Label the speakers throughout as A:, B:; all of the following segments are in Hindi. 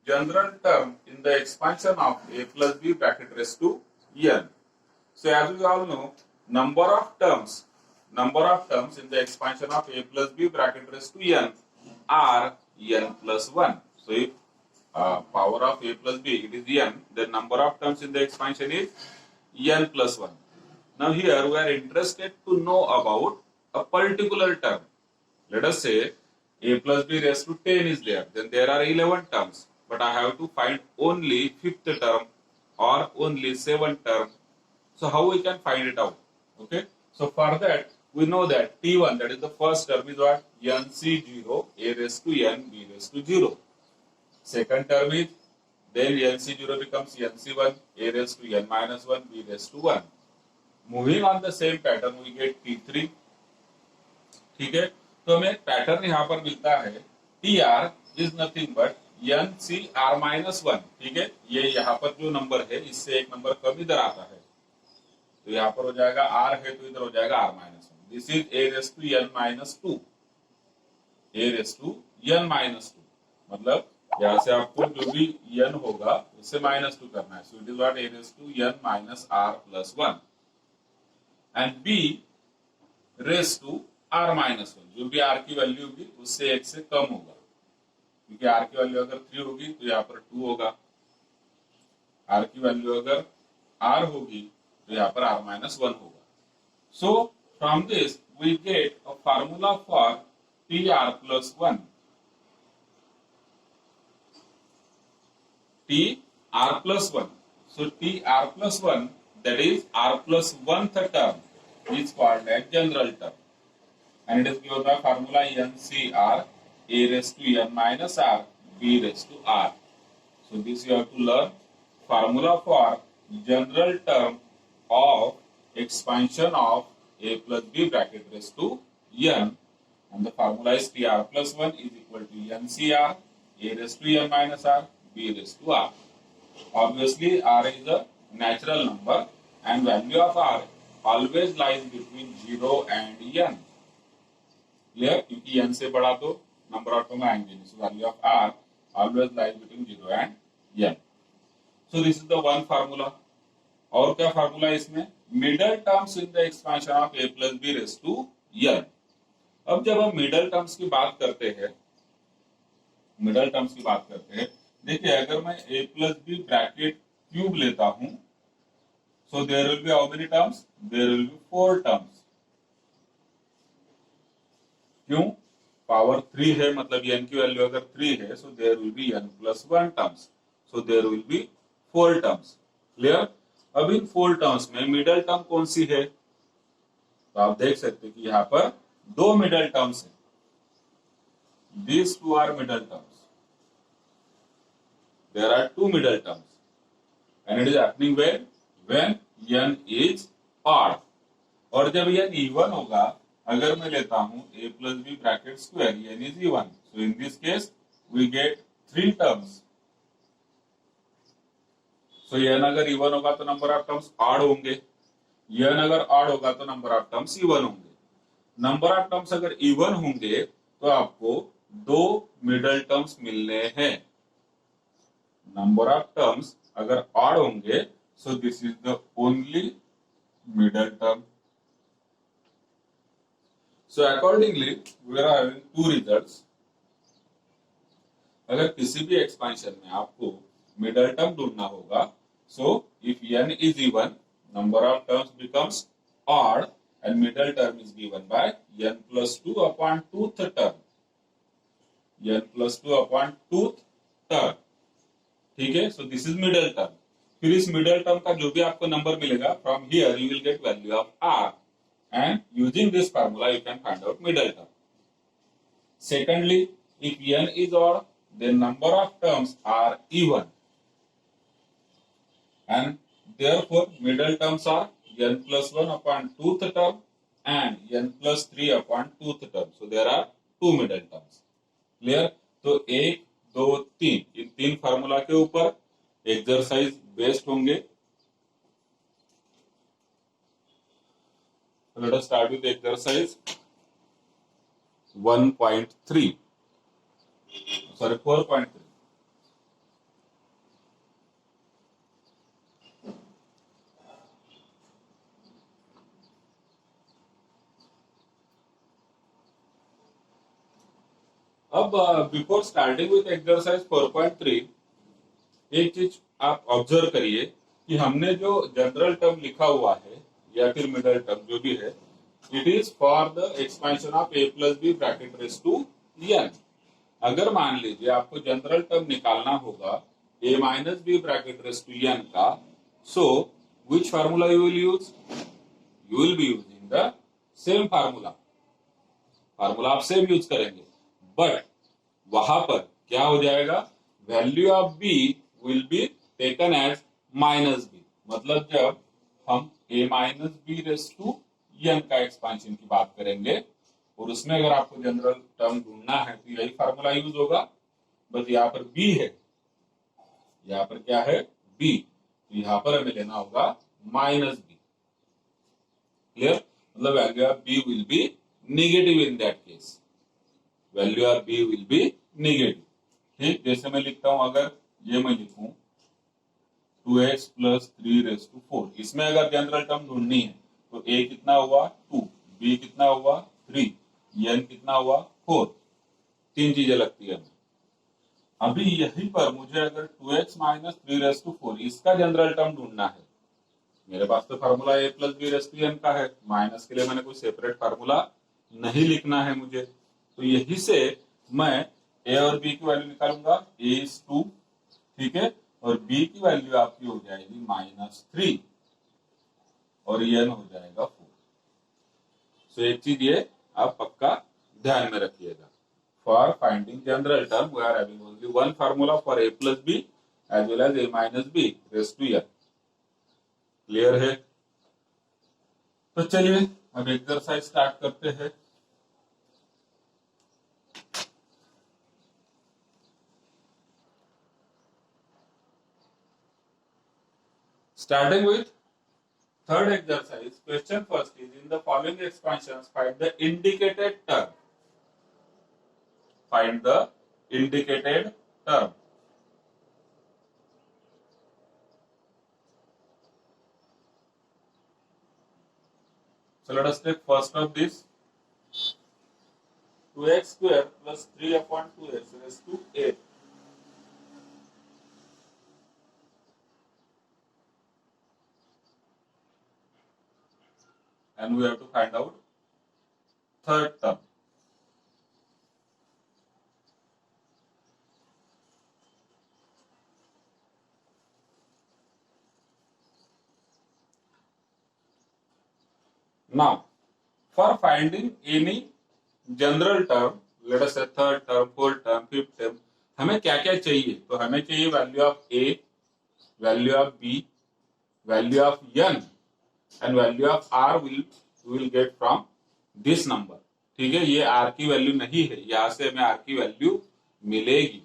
A: general term in the expansion of a plus b bracket raised to n. So as we all know, number of terms in the expansion of a plus b bracket raised to n are n plus 1. So if power of a plus b it is n, the number of terms in the expansion is n plus 1. Now here we are interested to know about a particular term. Let us say a plus b raised to 10 is there. Then there are 11 terms. But I have to find only fifth term or only seventh term. So how we can find it out? Okay. So for that we know that T1, that is the first term, is what? NC0 a raised to n b raised to 0. Second term is then NC0 becomes NC1 a raised to n minus 1 b raised to 1. Moving on the same pattern we get T3. ठीक है, तो हमें पैटर्न यहाँ पर मिलता है t r is nothing but n c r minus 1. ठीक है, ये यहाँ पर जो नंबर है इससे एक नंबर कम इधर आता है, तो यहाँ पर हो जाएगा आर है तो इधर हो जाएगा r minus 1. This is a raise to n minus 2. A raise to n minus 2 मतलब यहाँ से आपको जो भी एन होगा उससे माइनस 2 करना है. So it is what a raise to n minus r plus 1 and b race to r minus 1. जो भी आर की वैल्यू होगी उससे एक से कम होगा, क्योंकि आर की वैल्यू अगर 3 होगी तो यहाँ पर 2 होगा. आर की वैल्यू अगर आर होगी तो यहाँ पर आर माइनस 1 होगा. So from this we get a formula for t r plus 1. T r plus 1. So t r plus 1 that is r plus 1th term is called as general term, and it is given by formula NCR a raised to n minus r b raised to r. So this you have to learn formula for general term of expansion of a plus b bracket raised to n, and the formula is tr plus 1 is equal to NCR a raised to n minus r b raised to r. Obviously r is a natural number and value of r always lies between 0 and n. Clear? क्योंकि n से बड़ा तो नंबर ऑफ टर्म आएंगे. So value of r always lies between 0 and n. So this is the one formula. और क्या फार्मूला है इसमें? Middle terms in the expansion of a plus b raised to n. अब जब हम मिडल टर्म्स की बात करते हैं, देखिए अगर मैं a plus b bracket cube लेता हूं, so there will be how many terms? There will be 4 terms. क्यों? पावर 3 है मतलब n की वैल्यू अगर 3 है, so there will be n plus 1 terms. So there will be 4 terms. Clear? अब इन 4 terms में मिडल टर्म कौन सी है? तो आप देख सकते हैं कि यहाँ पर 2 मिडल टर्म्स हैं. These 2 are middle terms. There are 2 middle terms, and it is happening when n is odd. और जब n even होगा, अगर मैं लेता हूं a plus b bracket square, n is even. So in this case we get 3 terms. So n अगर even होगा तो number of terms odd होंगे, n अगर odd होगा तो number of terms even होंगे. number of terms अगर even होंगे तो आपको 2 middle terms मिलने हैं. number of terms अगर odd होंगे, so this is the only middle term. So accordingly we are having 2 results. अगर किसी भी एक्सपेंशन में आपको मिडल टर्म ढूंढना होगा, so if n is even, number of terms becomes odd and middle term is given by n plus 2 upon 2th term. n plus 2 upon 2th term. ठीक है, सो दिस इज मिडल टर्म. फिर इस मिडल टर्म का जो भी आपको नंबर मिलेगा, from here you will get value of r, and using this formula you can find out middle term. Secondly, if n is odd, then number of terms are even, and therefore middle terms are n plus 1 upon 2th term and n plus 3 upon 2th term. So there are 2 middle terms. Clear? तो 1, 2, 3 इन 3 फार्मूला के ऊपर एक्सरसाइज बेस्ड होंगे. Let us start with exercise 1.3. Sorry, 4.3. अब बिफोर स्टार्टिंग विथ एक्सरसाइज 4.3 एक चीज आप ऑब्जर्व करिए कि हमने जो जनरल टर्म लिखा हुआ है या फिर मिडल टर्म जो भी है, it is for the expansion of a plus b bracket raise to n। अगर मान लीजिए आपको जनरल टर्म निकालना होगा a minus b bracket raise to n का, so which formula you will use? You will be using the same formula आप सेम यूज करेंगे, बट वहां पर क्या हो जाएगा? Value of b will be taken as minus b. मतलब जब हम a minus b race to n का एक्सपांशन की बात करेंगे और उसमें अगर आपको जनरल टर्म ढूंढना है तो यही फार्मूला यूज होगा। बस यहाँ पर b है, यहाँ पर क्या है? b, तो यहाँ पर हमें लेना होगा माइनस b। क्लियर? मतलब value of b will B negative in that case. Value of b will B negative. ठीक, जैसे मैं लिखता हूं, अगर ये मैं लिखूं 2x प्लस 3 रेस टू 4, इसमें अगर जनरल टर्म ढूंढनी है तो a कितना हुआ 2, b कितना हुआ 3, n कितना हुआ 4। तीन चीजें लगती है हमें। अभी यहीं पर मुझे अगर 2x माइनस 3 रेस टू 4 इसका जनरल टर्म ढूंढना है, मेरे पास तो formula a plus b race to n का है, माइनस के लिए मैंने कोई सेपरेट फार्मूला नहीं लिखना है मुझे। तो यही से मैं a और b की वैल्यू निकालूंगा। a इज 2, ठीक है, और b की वैल्यू आपकी हो जाएगी -3 और n हो जाएगा 4। सो एक चीज ये आप पक्का ध्यान में रखिएगा। For finding general term we are having only one formula for a plus b as well as a minus b race to n। Clear है? तो चलिए अब एक्सरसाइज स्टार्ट करते हैं। Starting with third exercise, question first is in the following expansions find the indicated term. Find the indicated term. So let us take first of this, 2x square plus 3 upon 2x raised to 8. And we have to find out third term. Now, for finding any general term, let us say third term, fourth term, fifth term, हमें क्या क्या चाहिए? तो हमें चाहिए value of a, value of b, value of n and value of r will get from this number. ठीक है, ये r की वैल्यू नहीं है, यहां से हमें r की वैल्यू मिलेगी।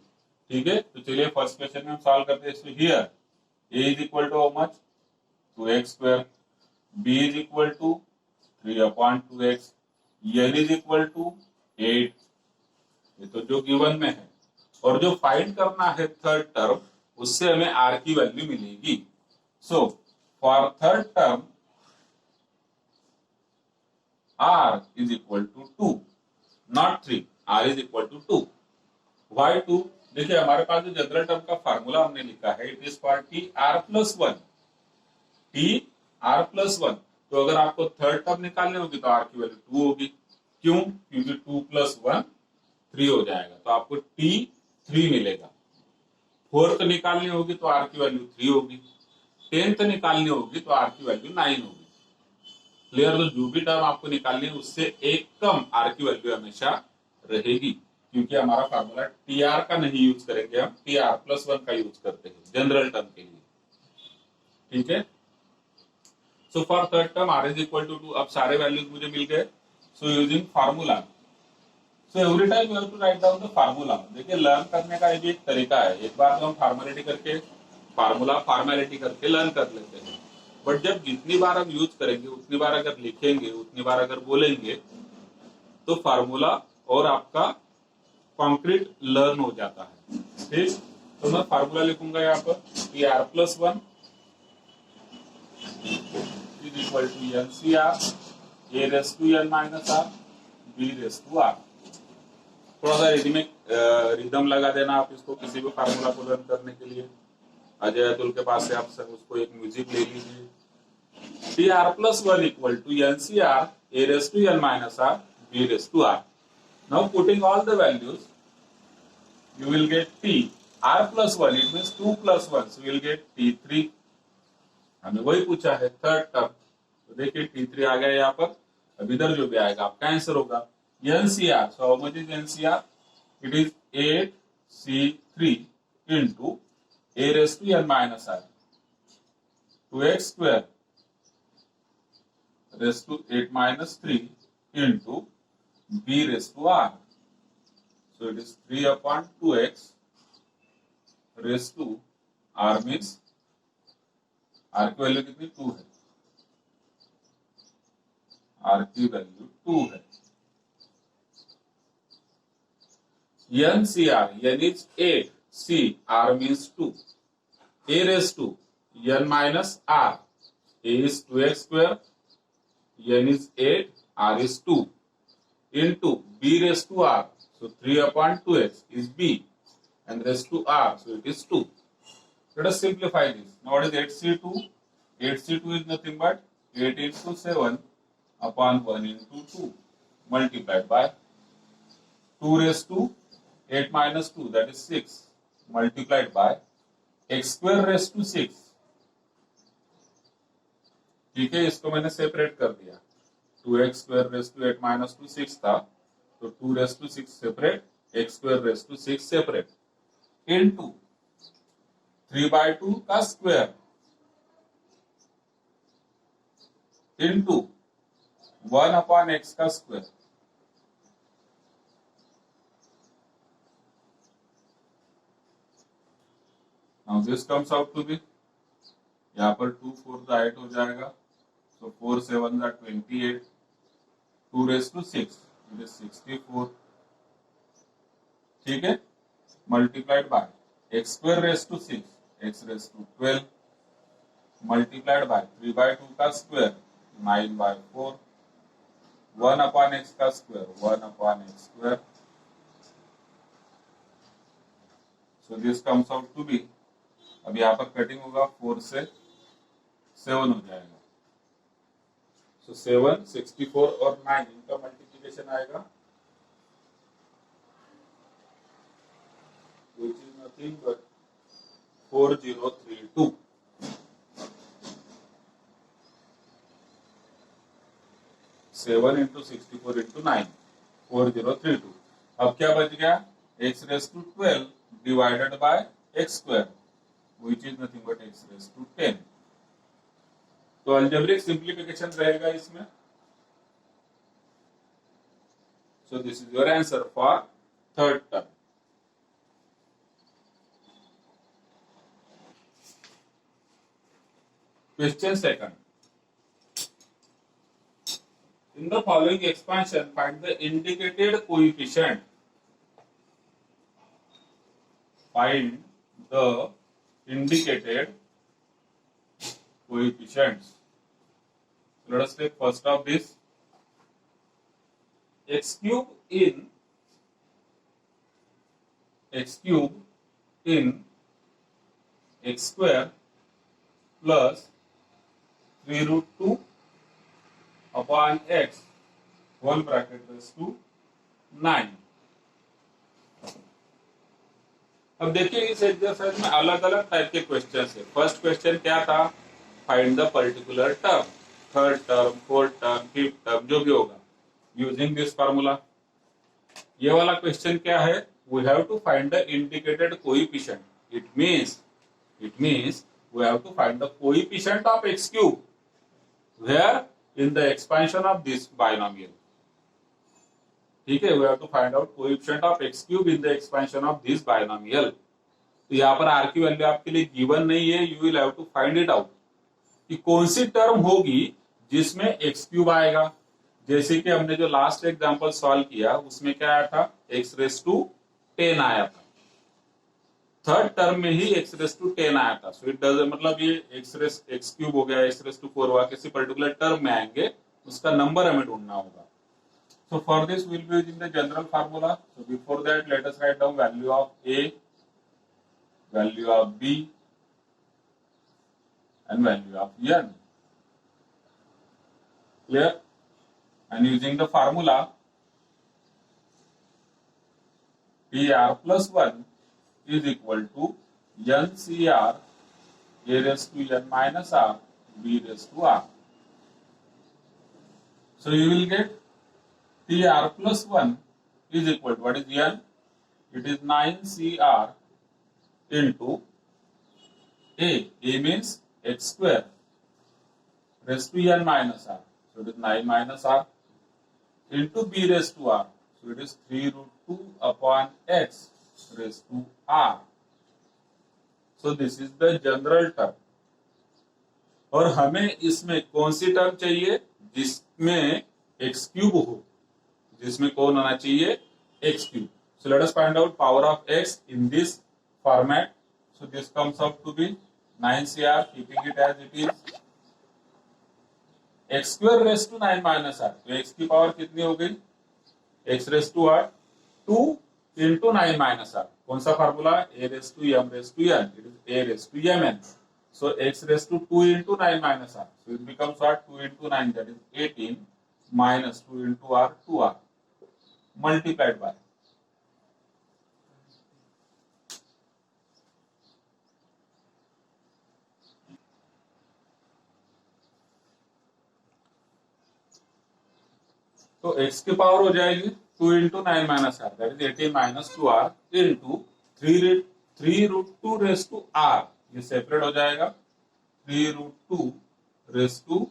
A: ठीक है, तो चलिए फर्स्ट क्वेश्चन में हम सॉल्व करते हैं। इसमें here a is equal to how much? 2x square, b is equal to 3 upon 2x, n is equal to 8। ये तो जो गिवन में है, और जो फाइंड करना है थर्ड टर्म, उससे हमें r की वैल्यू मिलेगी। So for third term r is equal to 2, not 3, r is equal to 2। Why 2? देखिए हमारे पास जो जनरल टर्म का फार्मूला हमने लिखा है, it is for t r plus 1, t r plus 1। तो अगर आपको थर्ड टर्म निकालनी होगी तो r की वैल्यू 2 होगी। क्यों? क्योंकि 2 प्लस 1 3 हो जाएगा, तो आपको t 3 मिलेगा। फोर्थ निकालनी होगी तो r की वैल्यू 3 होगी। 10th निकालनी होगी तो r की वैल्यू 9 होगी। क्लियर? तो जो भी टर्म आपको निकालनी है उससे एक कम r की वैल्यू हमेशा रहेगी, क्योंकि हमारा फार्मूला tr का नहीं यूज करेंगे, हम tr प्लस 1 का यूज करते हैं जनरल टर्म के लिए। ठीक है, so for third term r is equal to 2। अब सारे वैल्यूज मुझे मिल गए। So using formula, so every time you have to write down the formula. देखिए लर्न करने का ये भी एक तरीका है। एक बार तो हम फॉर्मेलिटी करके लर्न कर लेते हैं, बट जब जितनी बार हम यूज करेंगे, उतनी बार अगर लिखेंगे, उतनी बार अगर बोलेंगे, तो फार्मूला और आपका कॉन्क्रीट लर्न हो जाता है। ठीक, तो मैं फार्मूला लिखूंगा यहाँ पर कि r प्लस 1 is equal to NCR, a race to n minus r, b race to r। थोड़ा सा रिदम लगा देना आप इसको किसी भी फार्मूला को लर्न करने के लिए। अजय अतुल के पास से आप सब उसको एक म्यूजिक ले लीजिए। T r plus one equal to n c r a raise to n minus r b race to r. Now putting all the values you will get t r plus 1, it means 2 plus 1, so you will get t3। हमें वही पूछा है थर्ड टर्म, तो देखिए t3 आ गया यहाँ पर। अब इधर जो भी आएगा आपका आंसर होगा NCR। So how much is NCR? It is 8c3 into a raised to n minus r 2x square raised to 8 minus 3 into b raised to r। So it is 3 upon 2x raised to r means r की वैल्यू कितनी 2 है, r की वैल्यू 2 है। NCR, n is 8, c r means 2, a raised to n minus r, a is 2x square, n is 8, r is 2 into b raised to r। So 3 upon 2x is b and raised to r, so it is 2. Let us simplify this. Now what is 8c2? 8c2 is nothing but 8 into 7 upon 1 into 2 multiplied by 2 raised to 8 minus 2, that is 6, multiplied by x square raised to 6। ठीक है, इसको मैंने सेपरेट कर दिया। 2x square raised to 8 minus 2 6 था, तो 2 raised to 6 separate, x square raised to 6 separate, into 3 by 2 का स्क्वायर into 1 upon x का square. Now this comes out to be, यहाँ पर 2 4 का 8 हो जाएगा, so 4 7 का 28, 2 raised to 6 it is 64। ठीक है, multiplied by x square raised to 6, x raised to 12, multiplied by 3 by 2 का स्क्वायर 9 by 4, 1 upon x का square 1 upon x square। So this comes out to be, अब यहाँ पर कटिंग होगा 4 से 7 हो जाएगा, so 7 64 और 9 इनका मल्टीप्लिकेशन आएगा, which is nothing but 4032। Seven into 64 into 9 4032। अब क्या बच गया? x race to 12 divided by x square which is nothing but x race to 10। तो अलजेब्रिक सिंप्लीफिकेशन रहेगा इसमें। So this is your answer for third term। Question second. In the following expansion, find the indicated coefficient. Find the indicated coefficients. Let us take first of this. X cube in x square plus 3 root 2 upon x whole bracket raised to 9। अब देखिए इस एक्सरसाइज में अलग अलग टाइप के क्वेश्चन है। फर्स्ट क्वेश्चन क्या था? Find the particular term, third term, fourth term, fifth term, जो भी होगा यूजिंग दिस फार्मूला। ये वाला क्वेश्चन क्या है? We have to find the indicated coefficient. It means we have to find the coefficient of x cube where in the expansion of this binomial। ठीक है, we have to find out coefficient of x cube in the expansion of this binomial। तो यहाँ पर r की वैल्यू आपके लिए गिवन नहीं है, you will have to find it out कि कौन सी टर्म होगी जिसमें x क्यूब आएगा। जैसे कि हमने जो लास्ट एग्जांपल सॉल्व किया उसमें क्या आया था? x रेस टू 10 आया था। थर्ड टर्म में ही x रेस टू 10 आया था। सो इट डज, मतलब ये x क्यूब हो गया, x रेस टू 4 हुआ, किसी पर्टिकुलर टर्म में आएंगे उसका नंबर हमें ढूंढना होगा। So for this we will be using the general formula. So before that, let us write down value of A, value of B, and value of N. Clear? And using the formula, PR plus 1 is equal to NCR A raised to N minus R B raised to R. So you will get TR plus 1 is equal to, what is N? It is 9CR into A. A means X square raised to N minus R. So it is 9 minus R into B raised to R. So it is 3 root 2 upon X raised to R. So this is the general term. और हमें इसमें कौन सी टर्म चाहिए? जिसमें x क्यूब हो, जिसमें कौन होना चाहिए? x cube. So let us find out power of x in this format. So this comes up to be 9CR, keeping it as it is. x square raised to 9 minus r. तो x की पावर कितनी हो गई? x raised to r 2 into 9 minus r. कौन सा formula? a raised to m raised to n. It is a raised to mn. So x raised to 2 into 9 minus r. So it becomes what? 2 into 9, that is 18, minus 2 into r, 2r, multiplied by. तो x की पावर हो जाएगी 2 into 9 minus r, that is 18 minus 2r into 3 root 2 raised to r. ये सेपरेट हो जाएगा 3 root 2 raised to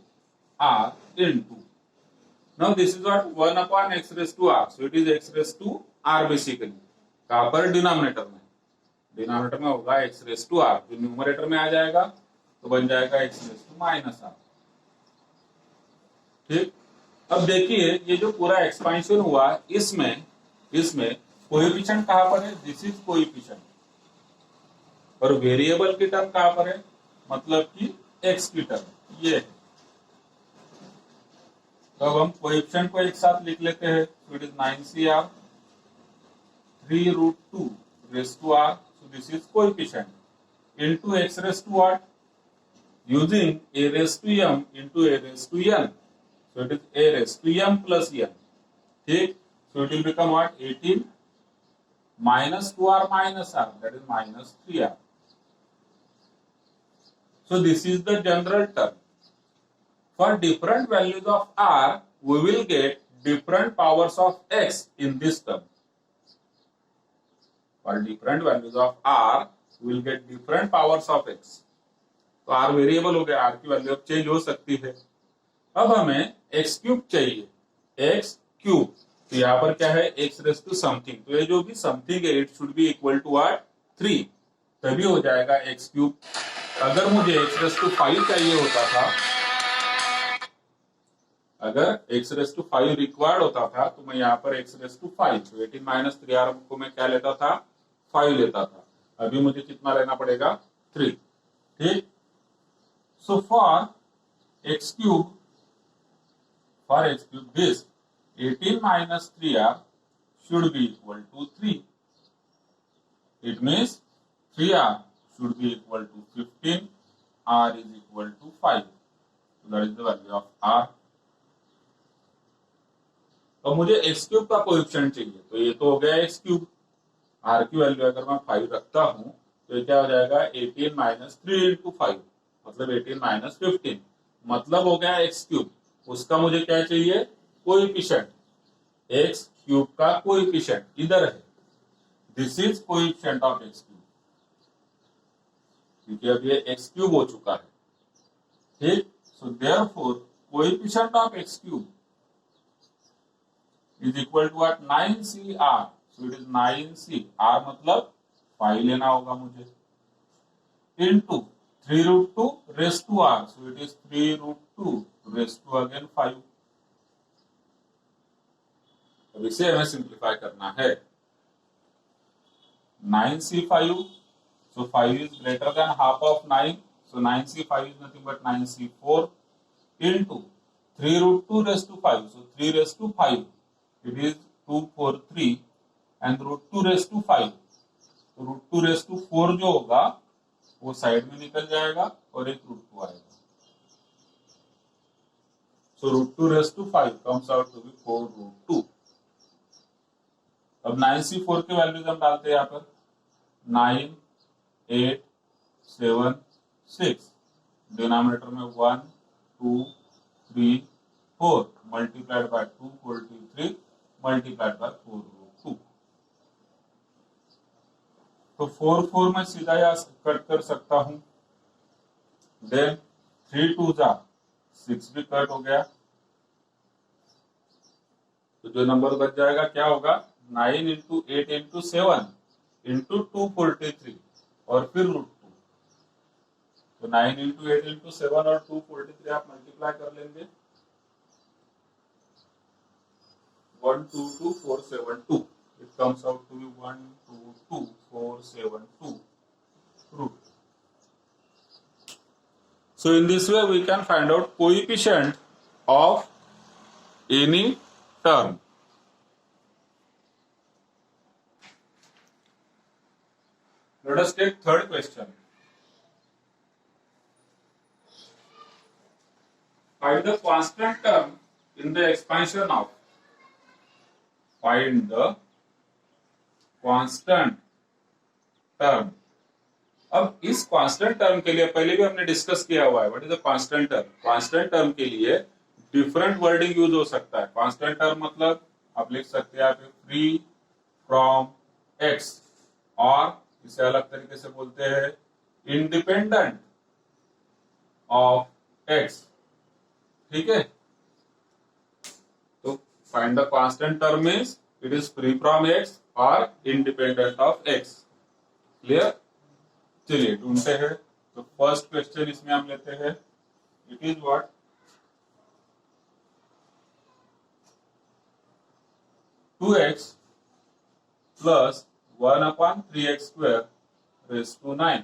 A: r into. Now this is what 1 upon x raised to r. So it is x raised to r basically. कहाँ पर? डिनोमिनेटर में. डिनोमिनेटर में होगा x raised to r. जो न्यूमरेटर में आ जाएगा तो बन जाएगा x raised to minus r. ठीक. अब देखिए ये जो पूरा एक्सपेंशन हुआ इसमें कोएफिशिएंट कहां पर है? This is coefficient. और वेरिएबल की टर्म कहां पर है? मतलब कि x की टर्म ये है. तो अब हम कोएफिशिएंट को एक साथ लिख लेते हैं. तो it is 9CR 3 root 2 raised to r. So this is coefficient into x raised to what? Using a raised to m into a raised to n. So it is a raised to m plus n. ठीक. So it will become what? 18 minus 2r minus r, that is minus 3r. So this is the general term. For different values of r, we will get different powers of x in this term. For different values of r, we will get different powers of x. तो r वेरिएबल हो गया, r की वैल्यू अब चेंज हो सकती है. अब हमें x क्यूब चाहिए. x क्यूब, तो यहाँ पर क्या है? x race to something. तो ये जो भी समथिंग है it should be equal to what? 3. तभी हो जाएगा x क्यूब. अगर मुझे x रेस टू 5 चाहिए होता था, अगर x रेस टू 5 रिक्वायर्ड होता था तो मैं यहाँ पर x रेस टू 5, तो 18 माइनस 3r को मैं क्या लेता था? 5 लेता था. अभी मुझे कितना लेना पड़ेगा? 3. ठीक. So for x cube, this 18 minus 3r should be equal to 3. It means 3r should be equal to 15, r is equal to 5. So that is the value of r. तो मुझे x क्यूब का कोएफिशिएंट चाहिए. तो ये तो हो गया x क्यूब. r की वैल्यू अगर मैं 5 रखता हूं तो ये क्या हो जाएगा? 18 माइनस 3 इंटू 5, मतलब 18 माइनस 15, मतलब हो गया x क्यूब. उसका मुझे क्या चाहिए? कोएफिशिएंट. x क्यूब का कोएफिशिएंट इधर है. This is coefficient of x cube, क्योंकि अब ये x क्यूब हो चुका है. ठीक. So therefore coefficient of x cube is equal to what? 9CR. सो इट इज 9C. r मतलब 5 लेना होगा मुझे, into 3 root 2 raised to r. So it is 3 root 2 raised to again 5. अब इसे हमें सिंप्लीफाई करना है. 9C5. So 5 is greater than half of 9. So 9C5 is nothing but 9C4 into 3 root 2 raised to 5. So 3 raised to 5. It is 243 and √2⁵. तो √2⁴ जो होगा वो साइड में निकल जाएगा और एक √2 आएगा. So √2⁵ comes out to be 4√2. अब 9C4 के वैल्यूज हम डालते हैं यहाँ पर. 9, 8, 7, 6. डिनोमिनेटर में 1, 2, 3, 4 मल्टीप्लाइड बाय 243 मल्टीप्लाइड बाय 4√2. तो 4 मैं सीधा यहाँ कट कर सकता हूं. देन 3 2 6 भी कट हो गया. तो जो नंबर बच जाएगा क्या होगा? 9 × 8 × 7 × 243 और फिर √2. तो 9 × 8 × 7 और 243 आप मल्टीप्लाई कर लेंगे. 122472. It comes out to be 122472 root. So in this way we can find out coefficient of any term. Let us take third question. Find the constant term in the expansion of. Find the constant term. अब इस कांस्टेंट टर्म के लिए पहले भी हमने डिस्कस किया हुआ है. What is the constant term? Constant term के लिए डिफरेंट वर्डिंग यूज हो सकता है. कांस्टेंट टर्म मतलब आप लिख सकते हैं आप फ्री फ्रॉम एक्स, और इसे अलग तरीके से बोलते हैं इंडिपेंडेंट ऑफ एक्स. ठीक है. तो find the constant term means it is free from x और इंडिपेंडेंट ऑफ एक्स. क्लियर? चलिए ढूंढते हैं. तो फर्स्ट क्वेश्चन इसमें हम लेते हैं. It is what? 2x plus 1/3x² raised to 9.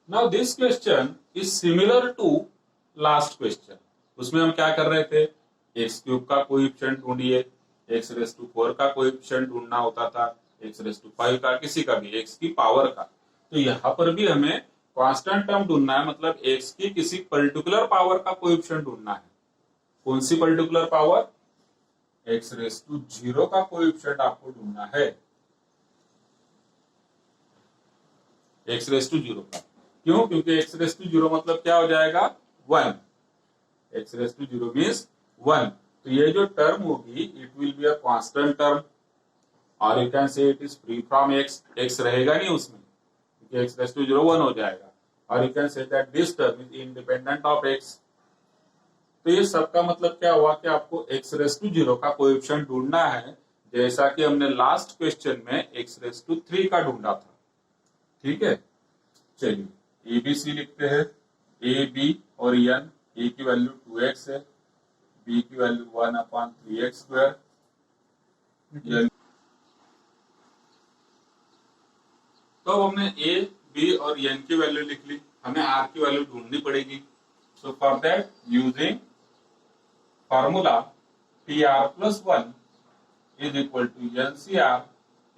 A: Now this question is similar to last question. उसमें हम क्या कर रहे थे? x³ का कोएफिशिएंट ढूंढिए. x⁴ का कोएफिशिएंट ढूंढना होता था. x⁵ का, किसी का भी, x की पावर का. तो यहाँ पर भी हमें कांस्टेंट टर्म ढूंढना है. मतलब x की किसी पर्टिकुलर पावर का कोएफिशिएंट ढूंढना है. कौन सी पर्टिकुलर पावर? x⁵ का कोएफिशिएंट आपको ढूंढना है. x⁵ का. क्यों? क्योंकि x⁵ मतलब क्या हो जाएगा? 1. x⁵ means 1. तो ये जो टर्म होगी it will be a constant term, और you can say it is free from x. X रहेगा नहीं उसमें, क्योंकि x⁵ 1 हो जाएगा. और you can say that this term is independent of x. तो ये सबका मतलब क्या हुआ कि आपको x⁵ का कोएफिशिएंट ढूंढना है, जैसा कि हमने लास्ट क्वेश्चन में x⁵ का ढूंढा था. ठीक है. चलिए ABC लिखते हैं. A, B और n. A की वैल्यू 2x है, B की वैल्यू 1/3x². तो अब हमने A, B और n की वैल्यू लिख ली. हमें R की वैल्यू ढूंढनी पड़ेगी. So for that using formula PR+1 is equal to NCR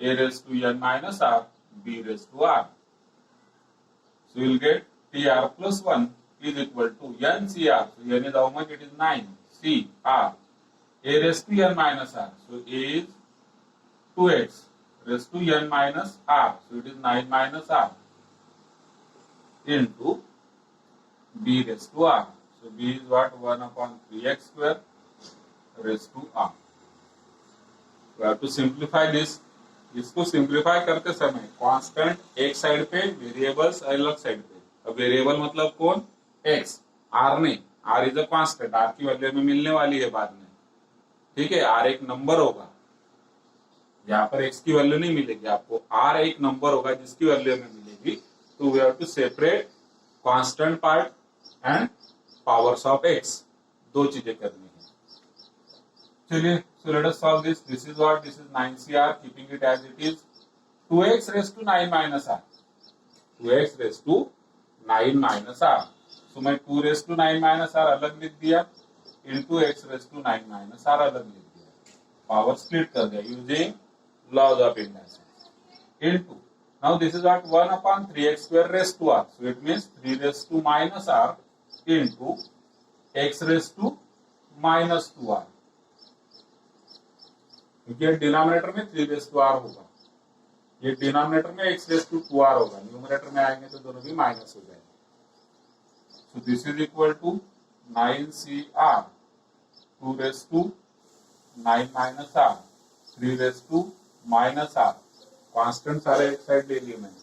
A: A⁻n−r B⁻r. So you will get PR+1 is equal to NCR. So n is how much? It is 9. C R A⁻n−r. So A is 2x raised to n−r. So it is 9−r into B⁻r. So B is what? 1/3x² raised to r. We have to simplify this. इसको सिंप्लीफाई करते समय कांस्टेंट एक साइड पे, वेरिएबल्स अलग साइड पे. अब वेरिएबल मतलब कौन? x. r नहीं. r is a constant. r की वैल्यू में मिलने वाली है बाद में. ठीक है. r एक नंबर होगा. यहाँ पर x की वैल्यू नहीं मिलेगी आपको. r एक नंबर होगा जिसकी वैल्यू हमें मिलेगी. तो we have to separate constant part and powers of x. दो चीजें करनी है. चलिए, so let us solve this. This is what? This is 9CR, keeping it as it is. 2x raised to 9−r. 2x raised to 9−r. So मैं 2 raised to 9−r अलग लिख दिया into x race to 9 minus r अलग लिख दिया, पावर स्प्लिट कर दिया using laws of inverse into. Now this is what 1 upon 3x square raised to r. So it means 3 raised to minus r into x raised to minus 2r. क्योंकि डिनोमिनेटर में 3 raised to r होगा, ये डिनोमिनेटर में x raised to 2r होगा, न्यूमरेटर में आएंगे तो दोनों भी माइनस हो जाएंगे. So this is equal to 9cr 2 raised to 9 minus r 3 raised to minus r. Constant सारे एक साइड ले लिए मैंने.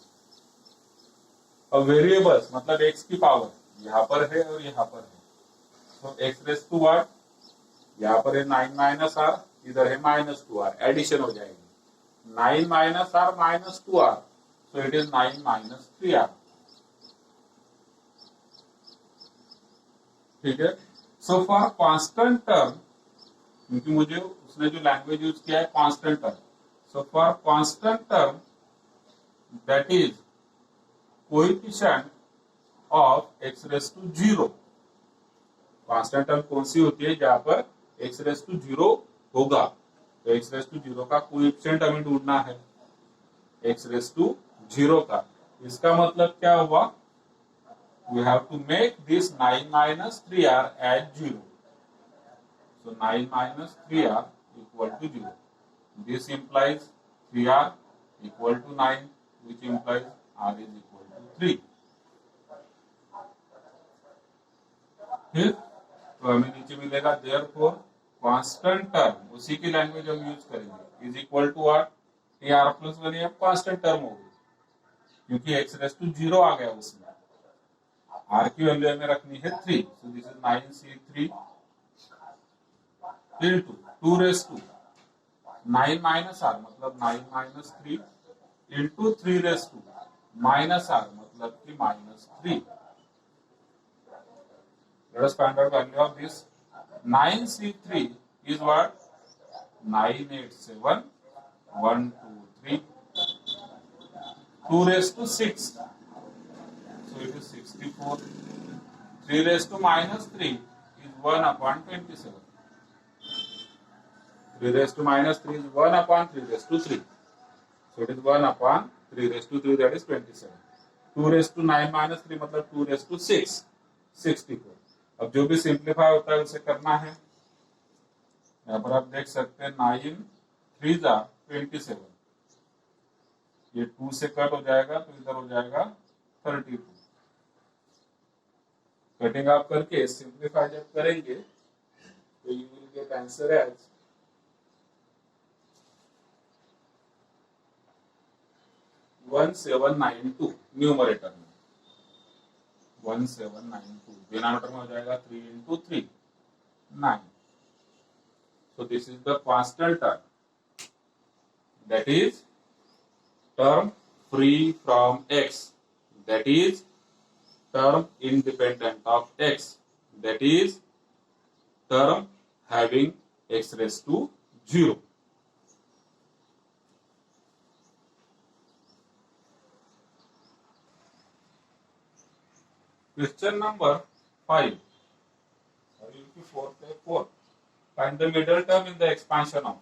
A: और वेरिएबल्स मतलब x की पावर यहाँ पर है और यहाँ पर है, तो x रेस टू व्हाट, यहाँ पर है 9 माइनस आर, इधर है माइनस 2r, एडिशन हो जाएगी 9 minus r minus 2r, so it is 9 minus 3r. ठीक है. सो फॉर कांस्टेंट टर्म, क्योंकि मुझे उसने जो लैंग्वेज यूज किया है constant term, so for constant term that is coefficient of x raised to 0. Constant term कौन सी होती है जहां पर x रेस टू 0 होगा, तो x रेस टू 0 का कोएफिशिएंट हमें ढूंढना है, x रेस टू 0 का. इसका मतलब क्या हुआ, we have to make this 9 minus 3r as 0. So 9 minus 3r equal to 0. This implies 3r equal to 9, which implies r is equal to 3. फिर तो हमें नीचे मिलेगा therefore constant term, उसी की लैंग्वेज हम यूज करेंगे, is equal to what, r plus 1 ये कांस्टेंट टर्म होगी क्योंकि x रेस टू 0 आ गया उसमें, r की वैल्यू हमें रखनी है 3, so this is 9c3 into 2 raise to 9 minus r मतलब 9 minus 3 into 3 raise to minus r मतलब कि minus 3. Let us find out value of this. 9c3 is what, 987 123 2 raised to 6, so it is 64. 3 raised to minus 3 is 1 upon 27. 3 raised to minus 3 is 1 upon 3 raised to 3. So it is 1 upon 3 raised to 3, that is 27. 2 raised to 9 minus 3 मतलब 2 raised to 6, 64. अब जो भी सिंप्लीफाई होता है उसे करना है. यहाँ पर आप देख सकते हैं 9 3 27, ये 2 से कट हो जाएगा तो इधर हो जाएगा 32. कटिंग आप करके सिंप्लीफाई जब करेंगे तो you will get answer as 1792 numerator में, 1792. डिनोमिनेटर में हो जाएगा 3 into 3 9. So this is the constant term, that is term free from x, that is term independent of x, that is term having x raised to 0. Question number 5. 4. Find the middle term in the expansion of.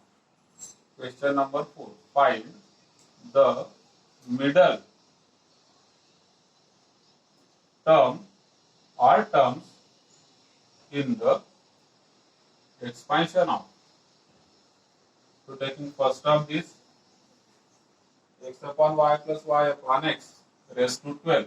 A: Question number 4. Find the middle term or terms in the expansion of. So taking first term this x upon y plus y upon x raised to 12.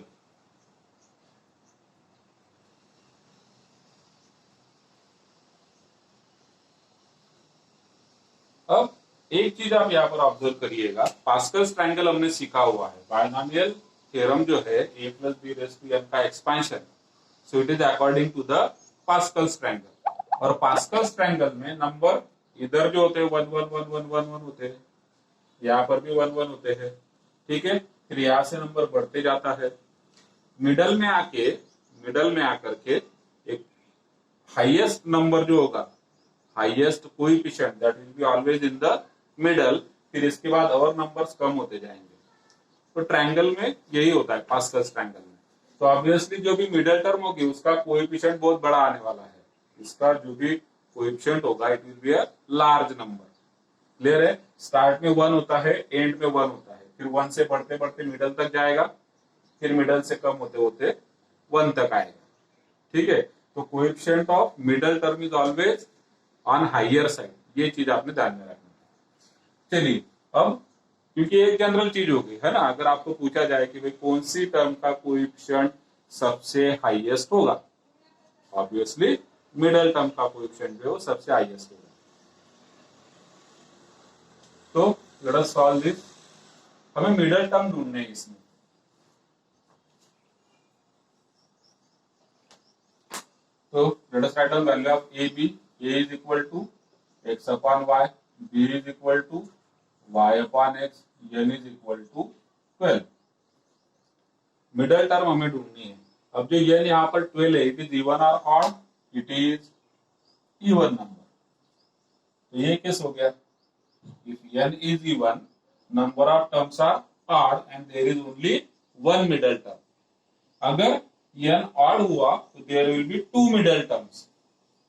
A: अब एक चीज आप यहाँ पर ऑब्जर्व करिएगा, पास्कल्स ट्रायंगल हमने सीखा हुआ है, बायनोमियल थ्योरम जो है a plus b raise to n का expansion, so it is according to the Pascal's triangle. और पास्कल्स ट्रायंगल में नंबर इधर जो होते हैं 1 1 1 1 1 1 होते हैं, यहाँ पर भी 1 1 होते हैं, ठीक है. फिर यहाँ से नंबर बढ़ते जाता है, मिडल में आकर के एक हाईएस्ट नंबर जो होगा, highest coefficient that will be always in the middle, फिर इसके बाद और नंबर्स कम होते जाएंगे. तो ट्रायंगल में यही होता है पास्कल्स ट्रायंगल में. तो ऑब्वियसली जो भी मिडल टर्म होगी उसका कोएफिशिएंट बहुत बड़ा आने वाला है, इसका जो भी कोएफिशिएंट होगा it will be a large number. Clear है? स्टार्ट में 1 होता है, एंड में 1 होता है, फिर 1 से बढ़ते बढ़ते मिडल तक जाएगा, फिर मिडल से कम होते होते 1 तक आएगा। ठीक है, तो coefficient of middle term is always on higher side, ये चीज आपने ध्यान में रखना। चलिए अब, क्योंकि एक जनरल चीज होगी है ना, अगर आपको पूछा जाए कि भाई कौन सी टर्म का कोएफिशिएंट सबसे हाईएस्ट होगा, ऑब्वियसली मिडल टर्म का कोएफिशिएंट जो है वो सबसे हाईएस्ट होगा। तो लेट अस सॉल्व दिस। हमें मिडल टर्म ढूंढने हैं इसमें। तो let us write down value of a b. A is equal to x upon y, b is equal to y upon x, n is equal to 12। Middle term हमें ढूंढनी है। अब जो एन यहाँ पर 12 है, इट इज इवन और odd? It is even number. तो ये केस हो गया, if n is even, number of terms are odd and there is only one middle term. अगर n odd हुआ तो there will be two middle terms.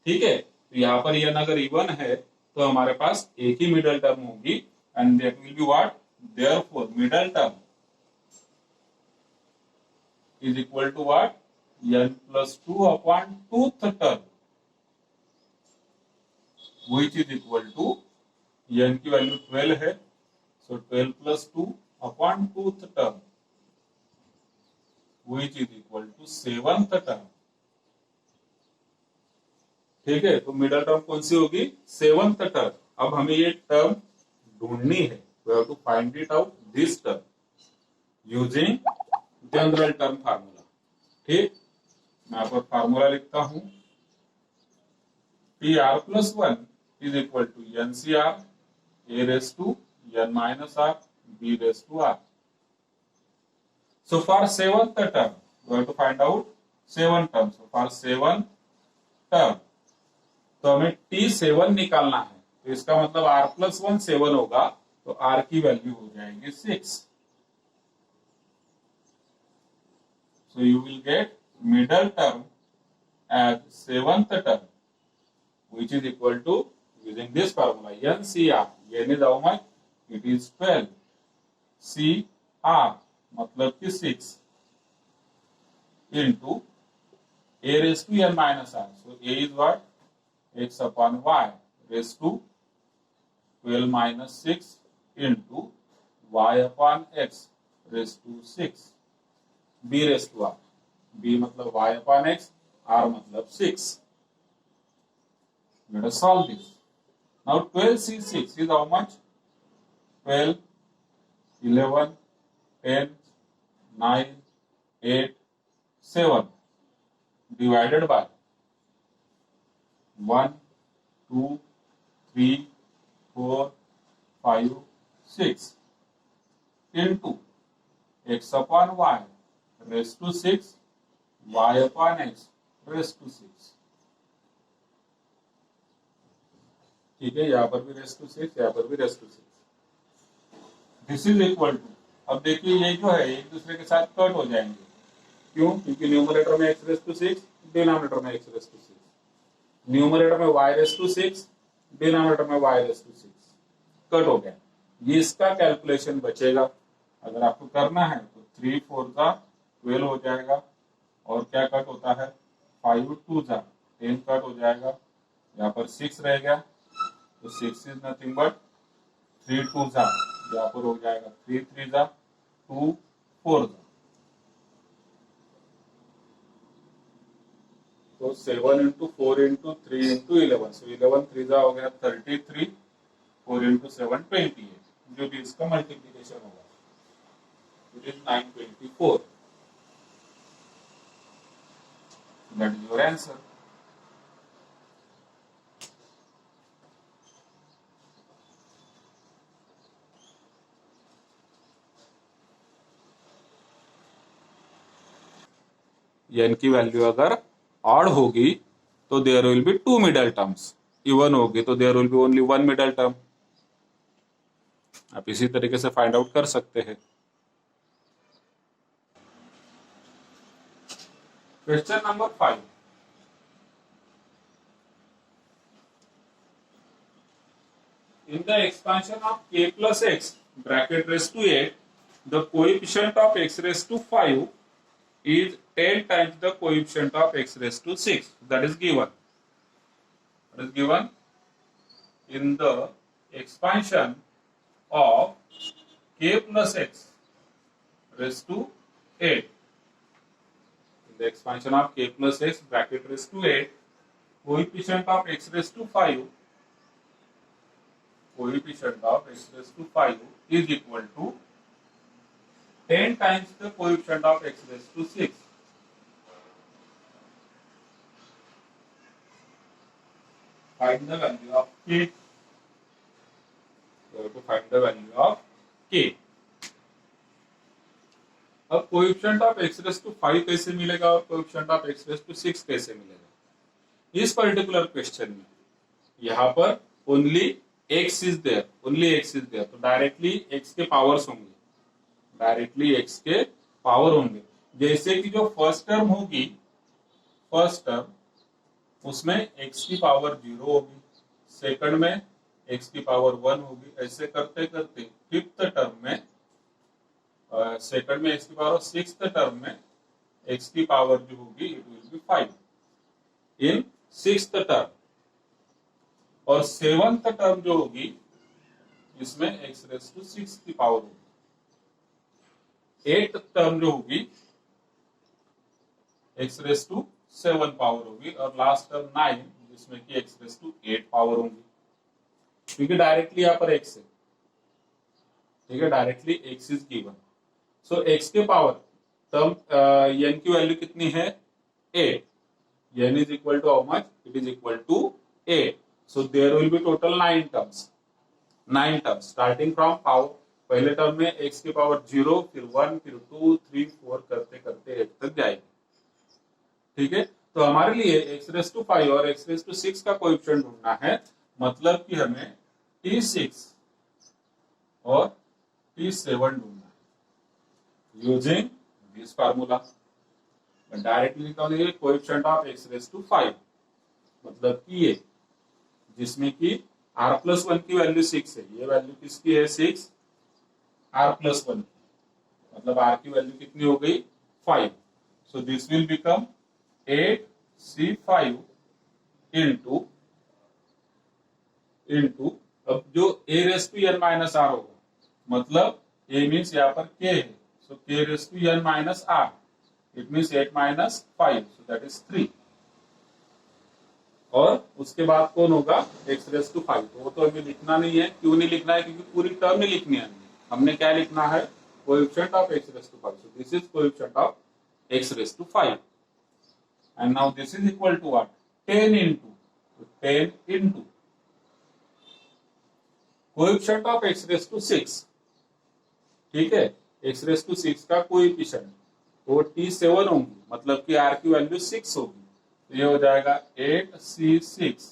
A: ठीक है, तो यहाँ पर n अगर even है तो हमारे पास एक ही middle term होगी and that will be what? Therefore middle term is equal to what? n plus 2 upon 2th term, which is equal to n की वैल्यू 12 है, so 12 plus 2 upon 2th term, which is equal to 7th term. ठीक है, तो मिडल टर्म कौन सी होगी? 7th term. अब हमें ये टर्म ढूंढनी है, we have to find it out this term using general term formula. ठीक, मैं यहाँ पर फार्मूला लिखता हूं, p r plus 1 is equal to n c r a raised to n minus r b raised to r. So for 7th term, we have to find out 7 terms. So for 7 term, तो हमें t7 निकालना है, तो इसका मतलब r plus 1 7 होगा, तो r की वैल्यू हो जाएगी 6. So you will get middle term as 7th term, which is equal to, using this formula, NCR. n is how much? It is 12. CR मतलब कि 6 into a raised to n minus r. So a is what? X upon y raised to 12 minus 6 into y upon x raised to 6. b raised to r. b मतलब y upon x, r मतलब 6. Let us solve this. Now 12c6 is how much? 12, 11, 10, 9, 8, 7 divided by 1, 2, 3, 4, 5, 6 into x upon y raised to 6, y upon x raised to 6. ठीक है, यहाँ पर भी रेस्ट टू 6, यहाँ पर भी raise to 6. This is equal to, अब देखिए ये जो है एक दूसरे के साथ कट हो जाएंगे। क्यों? क्योंकि न्यूमरेटर में x रेस्ट टू 6, डिनोमिनेटर में x रेस्ट टू 6, न्यूमरेटर में y रेस्ट टू 6, डिनोमिनेटर में y रेस्ट टू 6, कट हो गया। ये इसका कैलकुलेशन बचेगा। अगर आपको करना है तो 3 4 का 12 हो जाएगा, और क्या कट होता है? 5 2 जा 10 कट हो जाएगा, यहाँ पर 6 रह गया, तो 6 इज नथिंग बट 3 2 जा, यहाँ पर हो जाएगा 3 3 जा 2 4 जा, तो 7 इंटू 4 इंटू 3 इंटू 11, सो 11 3 जा हो गया 33, 4 इंटू 7 28, जो भी इसका मल्टीप्लीकेशन होगा it is 924. That is your answer. n की वैल्यू अगर ऑड होगी तो there will be 2 middle terms, even होगी तो there will be only 1 middle term. आप इसी तरीके से फाइंड आउट कर सकते हैं. Question number 5. In the expansion of k plus x bracket raised to 8, the coefficient of x raised to 5 is 10 times the coefficient of x raised to 6. That is given. That is given in the expansion of k plus x raised to 8. In the expansion of k plus x bracket raised to 8, coefficient of x raised to 5 is equal to 10 times the coefficient of x raised to 6. Find the value of k. You have to find the value of k. अब coefficient of x raise to 5 कैसे मिलेगा और coefficient of x raise to 6 कैसे मिलेगा? इस पर्टिकुलर क्वेश्चन में यहाँ पर ओनली x इज देयर, तो डायरेक्टली x के पावर्स होंगे, जैसे कि जो फर्स्ट टर्म होगी, उसमें x की पावर 0 होगी, सेकंड में x की पावर 1 होगी, ऐसे करते करते फिफ्थ टर्म में सेकंड में x की पावर, सिक्स्थ टर्म में x की पावर जो होगी it will B 5 in sixth term, और सेवंथ टर्म जो होगी इसमें x रेज़ टू 6 की पावर होगी, एट टर्म जो होगी x रेज़ टू 7 पावर होगी, और लास्ट टर्म 9 जिसमें कि x रेज़ टू 8 पावर होगी, क्योंकि डायरेक्टली यहाँ पर x है, ठीक है, directly x is given. So x के पावर टर्म n की वैल्यू कितनी है? 8. n is equal to how much? It is equal to 8. So there will be total 9 terms, starting from power, पहले टर्म में x की पावर 0, फिर 1, फिर 2, 3, 4 करते करते 8 तक जाएगी. ठीक है, तो हमारे लिए x रेज़ टू 5 और x रेज़ टू 6 का कोएफिशिएंट ढूंढना है, मतलब कि हमें T6 और T7 ढूंढना है यूजिंग दिस फार्मूला. डायरेक्टली निकालेंगे coefficient of x raise to 5, मतलब कि ये जिसमें कि r प्लस 1 की वैल्यू 6 है, ये वैल्यू किसकी है? 6, r प्लस 1 की, मतलब r की वैल्यू कितनी हो गई? 5. So this will become 8c5 into अब जो a raise to n minus r होगा, मतलब a मीन्स यहाँ पर k है, so k raise to n minus r, it means 8 minus 5, so that is 3. और उसके बाद कौन होगा? x raise to 5. तो वो तो हमें लिखना नहीं है. क्यों नहीं लिखना है? क्योंकि पूरी टर्म नहीं लिखनी है. हमने क्या लिखना है? Coefficient of x raise to 5. So this is coefficient of x raise to 5. And now this is equal to what? 10 into coefficient of x raise to 6. ठीक है, x रेज़ टू 6 का कोएफिशिएंट वो T7 होंगी, मतलब कि r की वैल्यू 6 होगी, तो ये हो जाएगा 8c6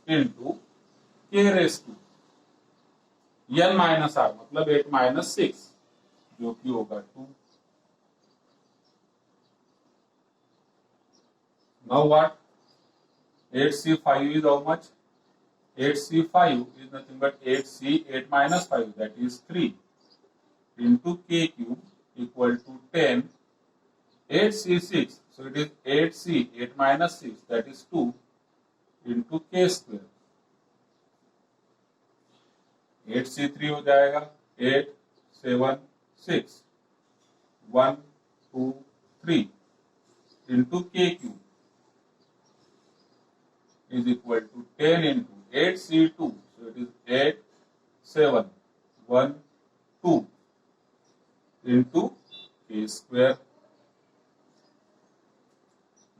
A: into k raise to n minus r, मतलब 8 माइनस 6, जो कि होगा 2. Now what? 8c5 is how much? 8c5 is nothing but 8c 8 minus 5, that is 3 into k cube equal to 10, 8c6, so it is 8c 8 minus 6, that is 2 into k square. 8c3 हो जाएगा 8 7 6 1 2 3 into k cube is equal to 10 into 8c2, so it is 8 7 1 2 into k square.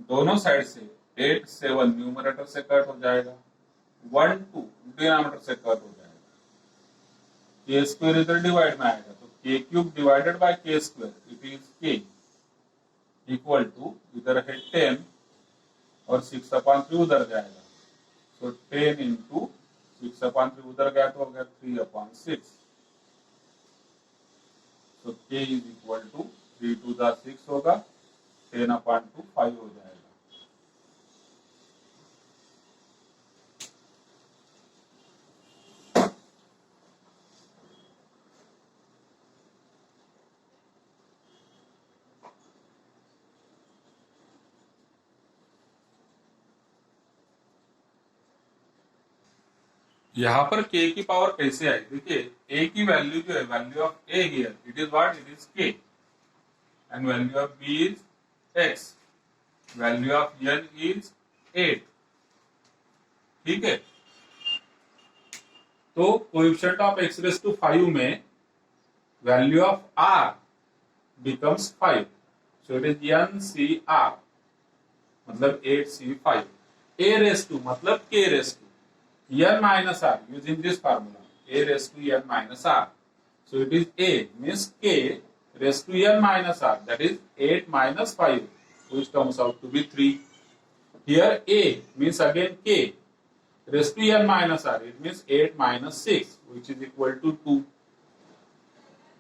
A: दोनों साइड से 8 7 न्यूमरेटर से कट हो जाएगा, 1 2 डिनोमिनेटर से कट हो जाएगा, k स्क्वायर इधर डिवाइड में आएगा, तो k cube divided by k square, it is k equal to, इधर है 10 और 6/3 उधर जाएगा, तो 10 इंटू 6/3 उधर गया तो हो गया 3/6, so k is equal to 3 to the 6 होगा, 10/2 5 हो जाएगा. यहां पर k की पावर कैसे आई, देखिए a की वैल्यू जो है, value of a here it is what, it is k, and value of b is x, value of n is 8, ठीक है। तो coefficient of x raise to 5 में value of r becomes 5, so it is NCR, मतलब 8C5, a raised to मतलब k raised to n minus r, using this formula a raised to n minus r, so it is a means k raised to n minus r, that is 8 minus 5, which comes out to be 3. Here a means again k raised to n minus r, it means 8 minus 6, which is equal to 2,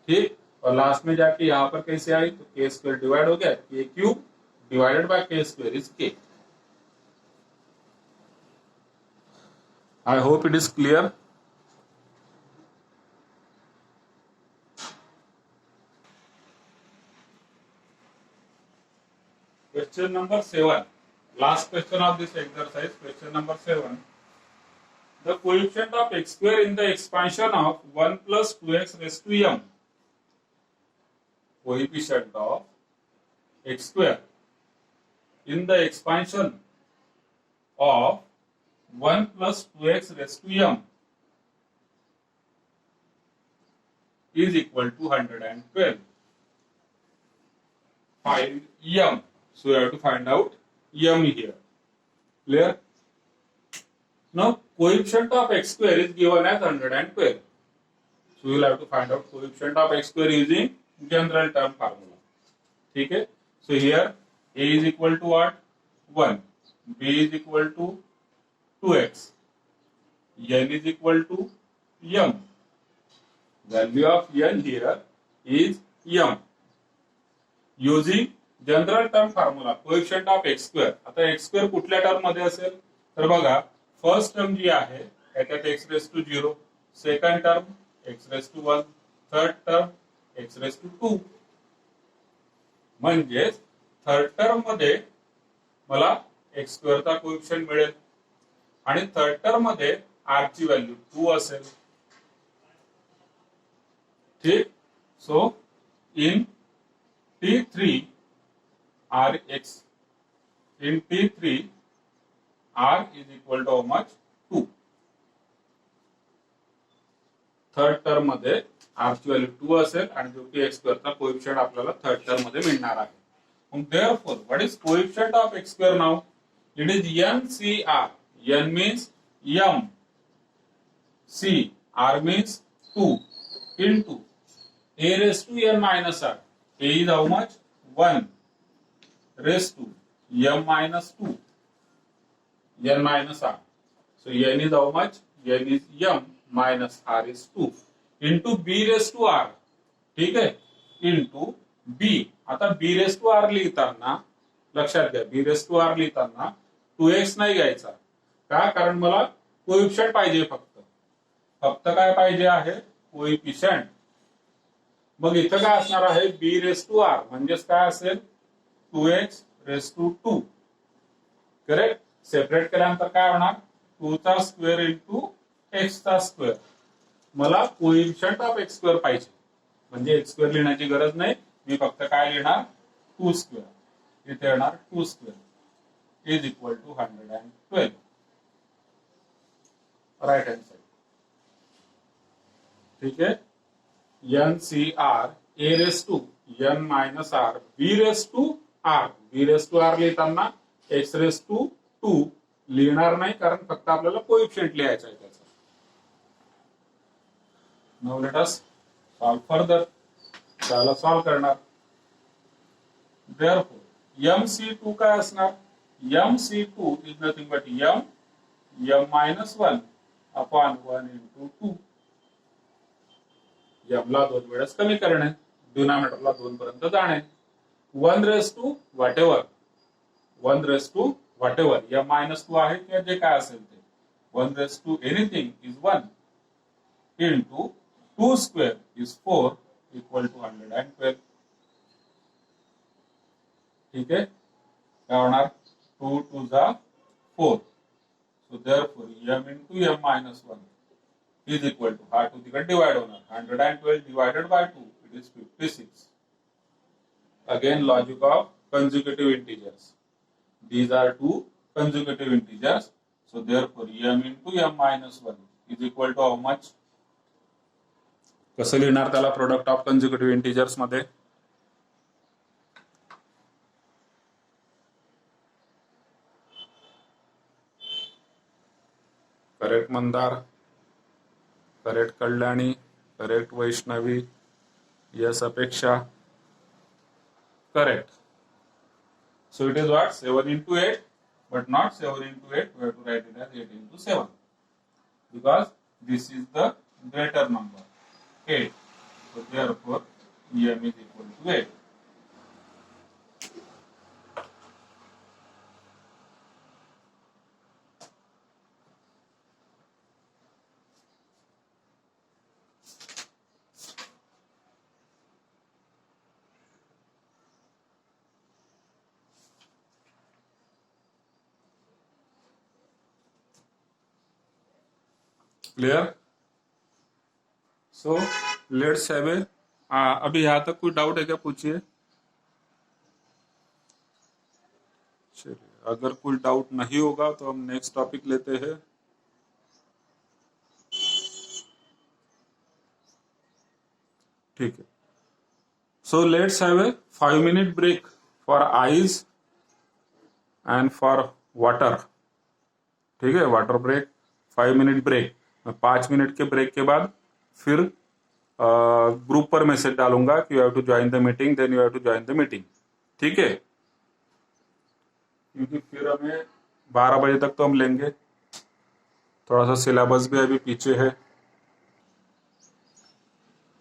A: ठीक। और लास्ट में जाके यहाँ पर कैसे आई, तो के स्क्वायर डिवाइड हो गया, के क्यूब डिवाइडेड बाय के स्क्वायर इज के। I hope it is clear. Question number 7, last question of this exercise, question number 7, the coefficient of x square in the expansion of 1 plus 2x raised to m, coefficient of x square in the expansion of 1 plus 2x raised to m is equal to 112. Find m. So you have to find out m here. Clear? Now coefficient of x square is given as 112. So you will have to find out coefficient of x square using general term formula. ठीक है? So here a is equal to what? 1. b is equal to 2x. n is equal to m. Value of n here is m. Using general term formula coefficient of x square, आता x स्क्वेअर कुठल्या टर्म मध्ये असेल, तर बघा फर्स्ट टर्म जी आहे त्याच्यात x raise to 0, second term x raise to 1, third term x raise to 2, म्हणजे थर्ड टर्म मध्ये मला x स्क्वेअरचा कोएफिशिएंट मिळेल आणि थर्ड टर्म मध्ये r ची व्हॅल्यू 2 असेल, ठीक। सो इन T3 Rx, in T3 R is equal to how much? 2. Third term मध्ये R ची व्हॅल्यू 2 असेल आणि जो की x स्क्वेअरचा कोएफिशिएंट आपल्याला थर्ड टर्म मध्ये मिळणार आहे। मग therefore what is coefficient of x square now? It is NCR. n means m, c, r means 2 into a raised to n minus r. a is how much? 1 raised to m minus 2, n minus r. So n is how much? n is m minus r is 2 into b raised to r, ठीक है, into b. आता b raised to r लिहिताना लक्षात घ्या, b raised to r लिहिताना 2x नाही घ्यायचा का, कारण मला कोएफिशिएंट पाहिजे, फक्त काय पाहिजे आहे, कोएफिशिएंट। मग इथं काय असणार आहे, b raised to r म्हणजेच काय असेल, 2x raised to 2, correct. Separate केल्यानंतर काय होणार, 2 चा स्क्वेअर इंटू x चा स्क्वेअर। मला कोएफिशिएंट ऑफ x स्क्वेअर पाहिजे, म्हणजे x स्क्वेअर लिहिण्याची गरज नाही, मी फक्त काय लिहिणार, 2 स्क्वेअर। इथे येणार 2 square is equal to 112, right hand side, ठीक है। NCR a raised to n minus r, b raised to r, b raised to r लिहिताना x raised to 2 लिहिणार नाही, कारण फक्त आपल्याला कोएफिशिएंट लिहायचा आहे त्याचा। Now let us solve further, त्याला सॉल्व करणार। देयरफॉर MC2 काय असणार, MC2 is nothing but m minus 1 upon 1 into 2. ला 2 वेळेस कमी करणे, डिनॉमिनेटरला 2 पर्यंत जाणे, 1 race to whatever, 1 race to whatever, या -2 आहे किंवा जे काय असेल ते, 1 race to anything is 1 into 2 square is 4 equal to 112, ठीक है। क्या होणार, 2 2 जा 4, so therefore m into m minus 1 is equal to हा 2 तिकट डिवाइड होणार 112 divided by 2 it is 56. Again logic of consecutive integers. These are two consecutive integers. So therefore m into m minus 1 is equal to how much? कसं लिहिणार त्याला प्रोडक्ट ऑफ कन्झिक्युटिव्ह इंटिजर्स मध्ये? Correct Mandar, correct Kalyani, correct Vaishnavi, yes अपेक्षा, correct. So it is what? 7 into 8, but not 7 into 8. We have to write it as 8 into 7 because this is the greater number, 8. So therefore, m is equal to 8. Clear? So let's have ए, अभी यहां तक कोई डाउट है क्या? पूछिए. चलिए, अगर कोई डाउट नहीं होगा तो हम नेक्स्ट टॉपिक लेते हैं. ठीक है. So let's have a 5-minute break for eyes and for water. ठीक है, water break, 5-minute break. 5 minute के ब्रेक के बाद फिर ग्रुप पर मैसेज डालूंगा कि you have to join the meeting, then you have to join the meeting. ठीक है, क्योंकि फिर हमें 12 बजे तक तो हम लेंगे. थोड़ा सा सिलेबस भी अभी पीछे है.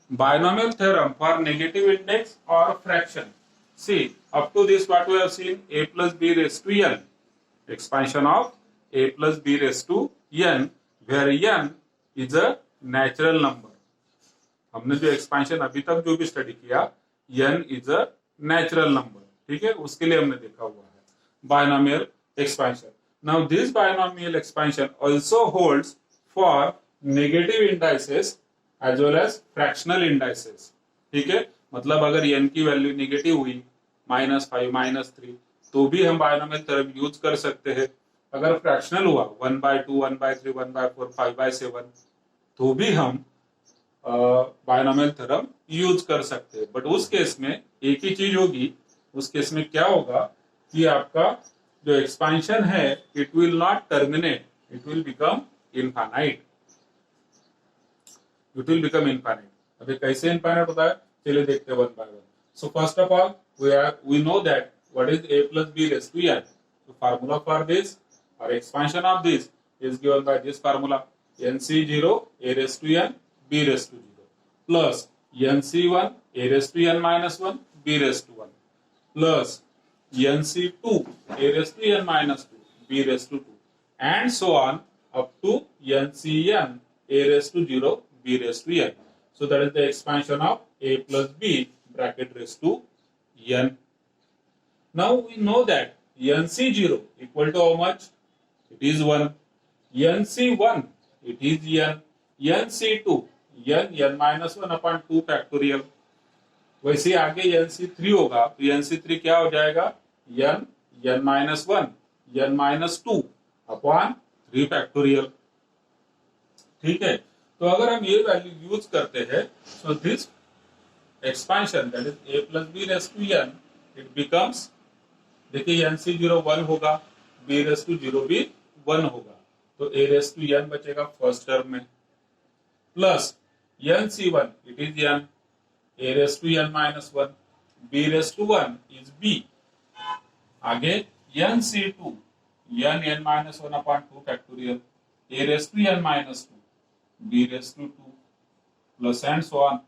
A: Binomial theorem for negative index और fraction. See up to this what we have seen a plus b raised to n, expansion of a plus b raised to n, where n is a natural number. हमने जो एक्सपेंशन अभी तक जो भी स्टडी किया, n is a natural number. ठीक है, उसके लिए हमने देखा हुआ है binomial expansion. Now this binomial expansion also holds for negative indices as well as fractional indices. ठीक है, मतलब अगर n की वैल्यू नेगेटिव हुई -5, -3, तो भी हम बायनोमियल थ्योरम यूज कर सकते हैं. अगर फ्रैक्शनल हुआ 1/2, 1/3, 1/4, 5/7, तो भी हम बायनोमियल थ्योरम यूज कर सकते हैं. बट उस केस में एक ही चीज होगी. उस केस में क्या होगा कि आपका जो एक्सपेंशन है it will not terminate, it will become infinite. It will become infinite. अभी कैसे इनफाइनाइट होता है, चलिए देखते हैं one by one. So first of all we know that what is a plus b raised to n. The formula for this or expansion of this is given by this formula: nc0 a raised to n b raised to 0 plus nc1 a raised to n minus 1 b raised to 1 plus nc2 a raised to n minus 2 b raised to 2 and so on up to ncn a raised to 0 b raised to n. So that is the expansion of a plus b bracket raised to n. Now we know that nc0 equal to how much? It is 1. nc1 it is n. nc2 n minus 1 upon 2 factorial. वैसे आगे nc3 होगा तो nc3 क्या हो जाएगा? n minus 1 n minus 2 upon 3 factorial. ठीक है, तो अगर हम ये वैल्यू यूज करते हैं, so this expansion that is a plus b raised to n, it becomes, देखिए nc0 1 होगा, b raised to 0 भी 1 होगा, तो a raised to n बचेगा फर्स्ट टर्म में, plus nc1 it is n, a raised to n minus 1, b raised to 1 is b. आगे nc2 n minus 1 upon 2 factorial, a raised to n minus 2, b raised to 2 plus and so on.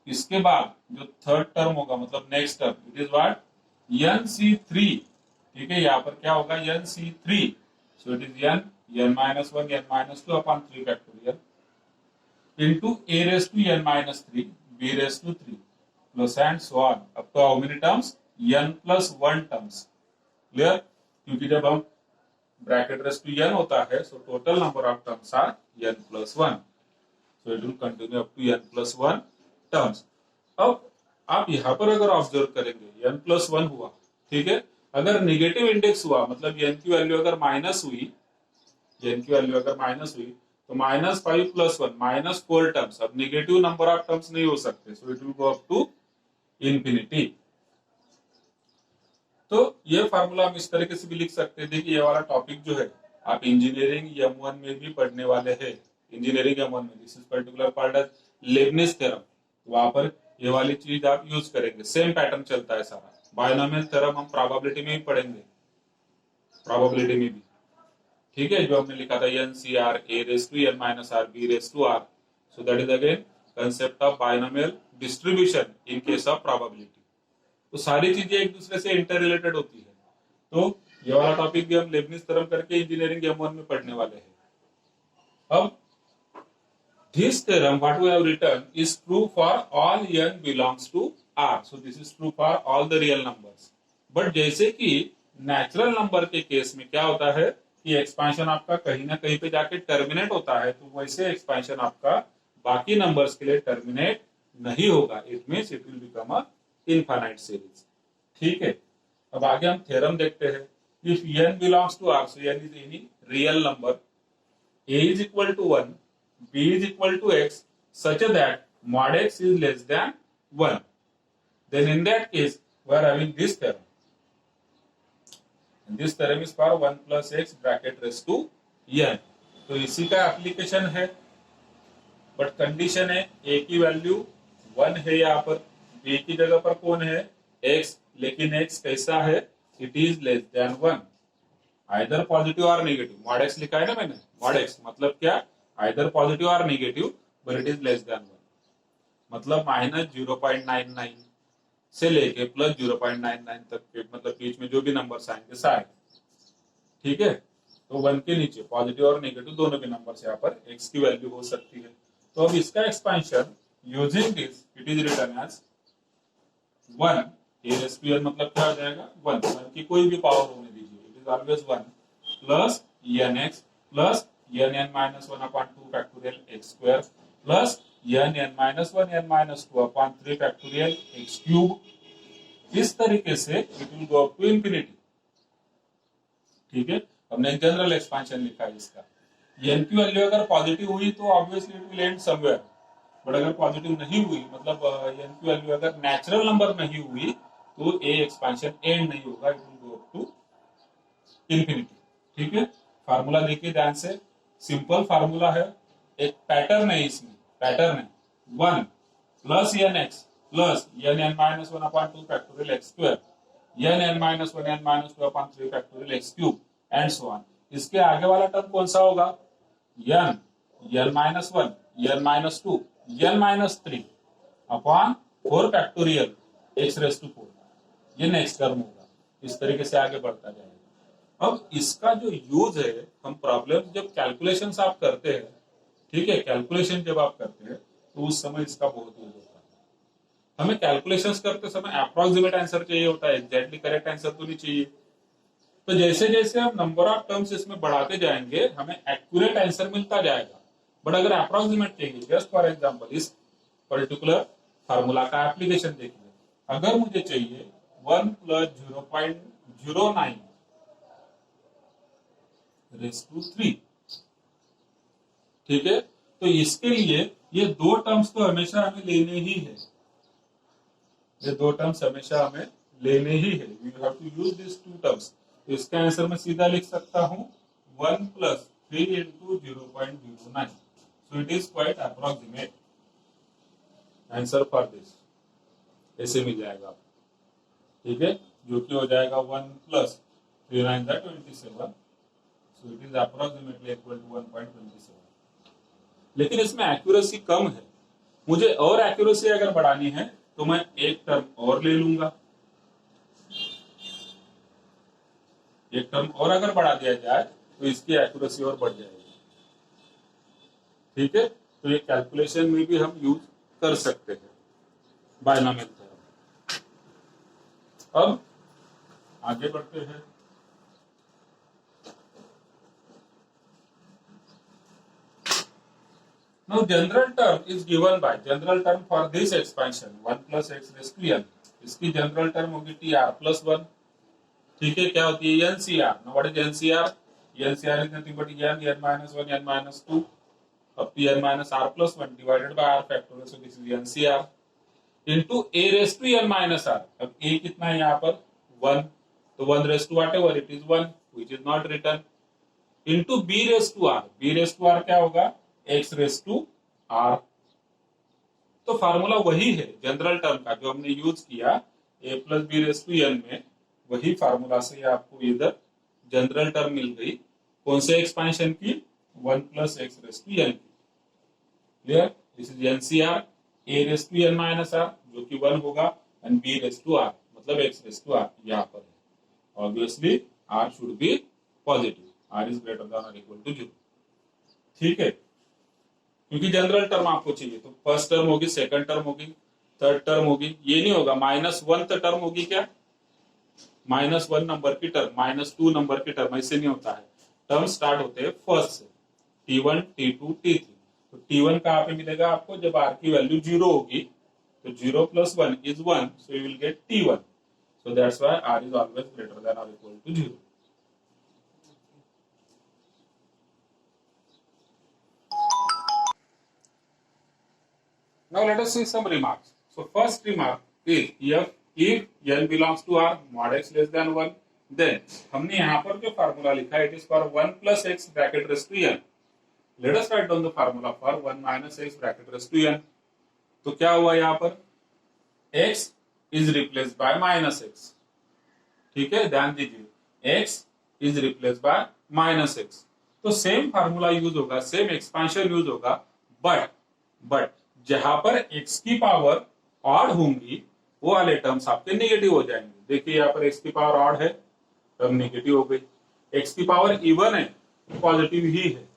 A: इसके बाद जो थर्ड टर्म होगा मतलब next term, it is what? nc3. ठीक है, यहाँ पर क्या होगा? nc3. So it is n minus 1 n minus 2 upon 3 factorial into a raised to n minus 3 b raised to 3 plus and so on up to how many terms? n plus 1 terms. Clear? क्योंकि जब हम ब्रैकेट रेस्ट टू n होता है, so total number of terms are n plus 1. So it will continue up to n+1 terms. अब आप यहाँ पर अगर ऑब्जर्व करेंगे n+1 हुआ, ठीक है, अगर निगेटिव इंडेक्स हुआ मतलब n की वैल्यू अगर माइनस हुई, n की वैल्यू अगर माइनस हुई तो -5 + 1 -4 टर्म्स। अब निगेटिव नंबर ऑफ टर्म्स नहीं हो सकते, so it will go up to infinity. तो ये फार्मूला हम इस तरीके से भी लिख सकते हैं। देखिए ये वाला टॉपिक जो है आप इंजीनियरिंग M1 में भी पढ़ने वाले हैं। इंजीनियरिंग M1 में this is particular part as Leibniz theorem, वहां पर ये वाली चीज आप यूज करेंगे। सेम पैटर्न चलता है सारा। बायनोमियल थ्योरम हम प्रोबेबिलिटी में ही पढ़ेंगे, प्रोबेबिलिटी में भी, ठीक है, जो हमने लिखा था NCR A⁻n−r B⁻r। So that is again concept of binomial distribution in case of probability. तो सारी चीजें एक दूसरे से इंटर रिलेटेड होती है। तो ये वाला टॉपिक भी हम लेबनिज थ्योरम करके इंजीनियरिंग M1 में पढ़ने वाले हैं। अब this theorem what we have written is true for all n belongs to R। So this is true for all the real numbers. But जैसे कि नेचुरल नंबर के केस में क्या होता है कि एक्सपेंशन आपका कहीं ना कहीं पे जाके टर्मिनेट होता है, तो वैसे एक्सपेंशन आपका बाकी नंबर्स के लिए टर्मिनेट नहीं होगा। It means it will become a infinite series, ठीक है। अब आगे हम थ्योरम देखते हैं। If n belongs to R, so n is any real number, a is equal to 1, b is equal to x such that mod x is less than 1, then in that case we are having this theorem. And this theorem is for 1 plus x bracket raised to n. तो इसी का एप्लीकेशन है, बट कंडीशन है a की वैल्यू 1 है, यहाँ पर b की जगह पर कौन है x, लेकिन x कैसा है, it is less than 1, either positive और नेगेटिव। मॉड एक्स लिखा है ना मैंने, मॉड एक्स मतलब क्या, आइदर पॉजिटिव और negative, but it is less than 1, मतलब -0.99 से लेके +0.99 तक के, मतलब बीच में जो भी नंबर्स आएंगे सारे, ठीक है। तो 1 के नीचे पॉजिटिव और नेगेटिव दोनों के नंबर्स यहाँ पर x की वैल्यू हो सकती है। तो अब इसका expansion using this it is written as 1 a⁻n मतलब क्या हो जाएगा 1 की कोई भी पावर होने दीजिए, it is always 1 plus nx plus n-1/2 factorial x² plus n-1 n-2 upon 3 factorial x³। इस तरीके से it will go up to infinity, ठीक है। हमने एक जनरल एक्सपेंशन लिखा है इसका। n की वैल्यू अगर पॉजिटिव हुई तो obviously it will and somewhere, but अगर पॉजिटिव नहीं हुई मतलब n की वैल्यू अगर नेचुरल नंबर नहीं हुई तो a एक्सपेंशन एंड नहीं होगा, it will go up to infinity, ठीक है। फार्मूला देखिए ध्यान से, सिंपल फार्मूला है, एक पैटर्न है इसमें, पैटर्न है 1 plus nx plus n-1/2 factorial x² n-1 n-2 upon 3 factorial x³ and so on. इसके आगे वाला टर्म कौन सा होगा, n n-1 n-2 n-3 upon 4 factorial x⁴, ये नेक्स्ट टर्म होगा। इस तरीके से आगे बढ़ता जाएगा। अब इसका जो यूज है, हम प्रॉब्लम जब कैलकुलेशंस आप करते हैं, ठीक है, कैलकुलेशन जब आप करते हैं तो उस समय इसका बहुत यूज होता है। हमें कैलकुलेशंस करते समय अप्रोक्सीमेट आंसर चाहिए होता है, एग्जैक्टली करेक्ट आंसर तो नहीं चाहिए। तो जैसे जैसे हम नंबर ऑफ टर्म्स इसमें बढ़ाते जाएंगे हमें एक्यूरेट आंसर मिलता जाएगा, बट अगर अप्रोक्सीमेट चाहिए, जस्ट फॉर एग्जांपल इस पर्टिकुलर फार्मूला का एप्लीकेशन देखिए, अगर मुझे चाहिए 1 + 0.09 रेज़ टू 3, ठीक है, तो इसके लिए ये दो टर्म्स तो हमेशा हमें लेने ही है, ये दो टर्म्स हमेशा हमें लेने ही है, we have to use this two terms. तो इसका आंसर मैं सीधा लिख सकता हूं 1 + 3 × 0.09, सो it is quite approximate answer for this, ऐसे मिल जाएगा आपको, ठीक है, जो कि हो जाएगा 1 + 3 9 27, so it is approximately equal to 1.27। लेकिन इसमें एक्यूरेसी कम है, मुझे और एक्यूरेसी अगर बढ़ानी है तो मैं एक टर्म और ले लूंगा, एक टर्म और अगर बढ़ा दिया जाए तो इसकी एक्यूरेसी और बढ़ जाएगी, ठीक है। तो ये कैलकुलेशन में भी हम यूज कर सकते हैं बायनोमियल थ्योरम। अब आगे बढ़ते हैं। Now general term is given by general term for this expansion 1 plus x raised to n. इसकी जनरल टर्म होगी tr plus 1. ठीक है, क्या होती है NCR. Now what is NCR? NCR is nothing but n minus 1 n minus 2 up to n minus r plus 1 divided by r factorial. So this is NCR into a raised to n minus r. अब a कितना है यहाँ पर 1, तो 1 raised to whatever it is 1 which is not written into b raised to r. b raised to r क्या होगा x raised to r. तो फार्मूला वही है जनरल टर्म का जो हमने यूज किया a plus b race to n में, वही फार्मूला से आपको इधर जनरल टर्म मिल गई. कौन से एक्सपेंशन की 1 plus x race to n की. Clear. This is nCr a race to n minus r जो कि 1 होगा and b race to r मतलब x रेस टू r यहाँ पर है. Obviously r should be positive. r is greater than और इक्वल टू 0. ठीक है, क्योंकि जनरल टर्म आपको चाहिए. तो फर्स्ट टर्म होगी, सेकंड टर्म होगी, थर्ड टर्म होगी. ये नहीं होगा -1 टर्म होगी क्या, -1 नंबर की टर्म, -2 नंबर की टर्म, ऐसे नहीं होता है. टर्म स्टार्ट होते हैं फर्स्ट से, t1 t2 t3. तो t1 कहाँ पे मिलेगा आपको, जब r की वैल्यू 0 होगी. तो 0 plus 1 is 1, so you will get t1. So that's why r is always greater than or equal to 0. Now let us see some remarks. So first remark is if n belongs to R, mod x less than 1, then हमने यहाँ पर जो फार्मूला लिखा है it is for 1 plus x bracket raised to n. Let us write down the formula for 1 minus x bracket raised to n. तो क्या हुआ यहाँ पर, x is replaced by minus x. ठीक है, ध्यान दीजिए x is replaced by minus x. तो सेम फार्मूला यूज होगा, सेम एक्सपेंशन यूज होगा, बट जहां पर x की पावर ऑड होंगी वो वाले टर्म्स आपके नेगेटिव हो जाएंगे. देखिए यहाँ पर x की पावर ऑड है, टर्म नेगेटिव हो गई. x की पावर इवन है, पॉजिटिव ही है.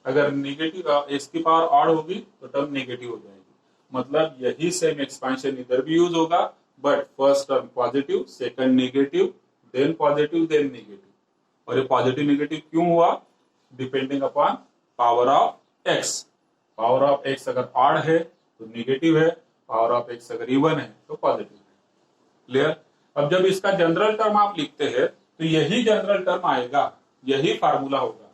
A: अगर नेगेटिव x की पावर ऑड होगी तो टर्म नेगेटिव हो जाएगी. मतलब यही सेम एक्सपेंशन इधर भी यूज होगा, but first term positive, second negative, then positive, then negative. और ये पॉजिटिव नेगेटिव क्यों हुआ, depending upon power of x. Power of x अगर ऑड है तो नेगेटिव है, पावर ऑफ x अगर इवन है तो पॉजिटिव है. क्लियर. अब जब इसका जनरल टर्म आप लिखते हैं तो यही जनरल टर्म आएगा, यही फार्मूला होगा.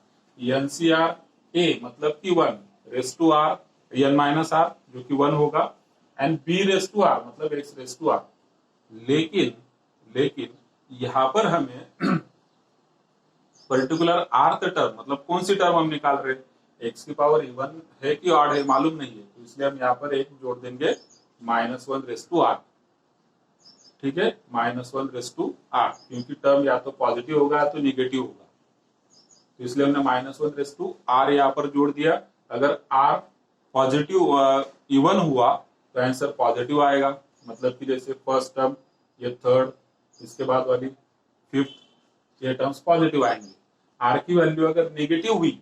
A: NCR a मतलब कि 1 race to r n minus r जो कि 1 होगा, and b race to r मतलब x रेस टू r. लेकिन यहां पर हमें पर्टिकुलर rth टर्म मतलब कौन सी टर्म हम निकाल रहे हैं, x की पावर इवन है कि ऑड है मालूम नहीं है, तो इसलिए हम यहाँ पर एक जोड़ देंगे -1 रेस टू r. ठीक है, -1 रेस टू r, क्योंकि टर्म या तो पॉजिटिव होगा या तो नेगेटिव होगा. तो इसलिए हमने -1 रेस टू r यहाँ पर जोड़ दिया. अगर r पॉजिटिव इवन हुआ तो आंसर पॉजिटिव आएगा. मतलब कि जैसे फर्स्ट टर्म, ये थर्ड, इसके बाद वाली फिफ्थ, ये टर्म्स पॉजिटिव आएंगे. r की वैल्यू अगर नेगेटिव हुई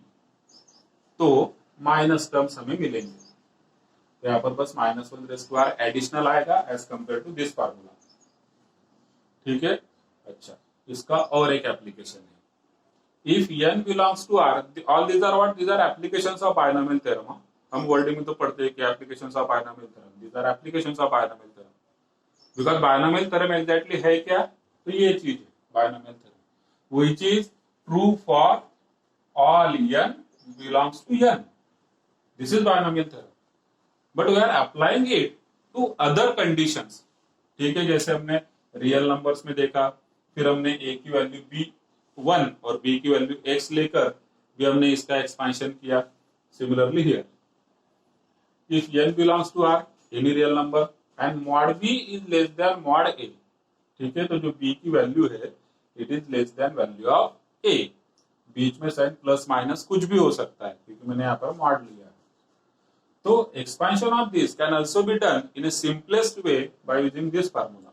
A: तो माइनस टर्म्स हमें मिलेंगे. तो यहाँ पर बस -1 रेस टू r एडिशनल आएगा as compare to this formula. ठीक है. अच्छा, इसका और एक एप्लीकेशन है. If n belongs to r, all these are what, these are applications of binomial theorem. हम वर्ल्ड में तो पढ़ते हैं कि applications of binomial theorem, these are applications of binomial theorem. Because binomial theorem exactly है क्या, तो ये चीज है binomial theorem, which is true for all n belongs to n. This is binomial theorem, but we are applying it to other conditions. ठीक है, जैसे हमने रियल नंबर्स में देखा, फिर हमने a की वैल्यू b1 और b की वैल्यू x लेकर भी हमने इसका एक्सपेंशन किया. Similarly here, if n belongs to r, any real number, and mod b is less than mod a. ठीक है, तो जो b की वैल्यू है it is less than value of a. बीच में साइन प्लस माइनस कुछ भी हो सकता है क्योंकि मैंने यहाँ पर मॉड लिया है. तो expansion of this can also be done in A simplest way by using this formula.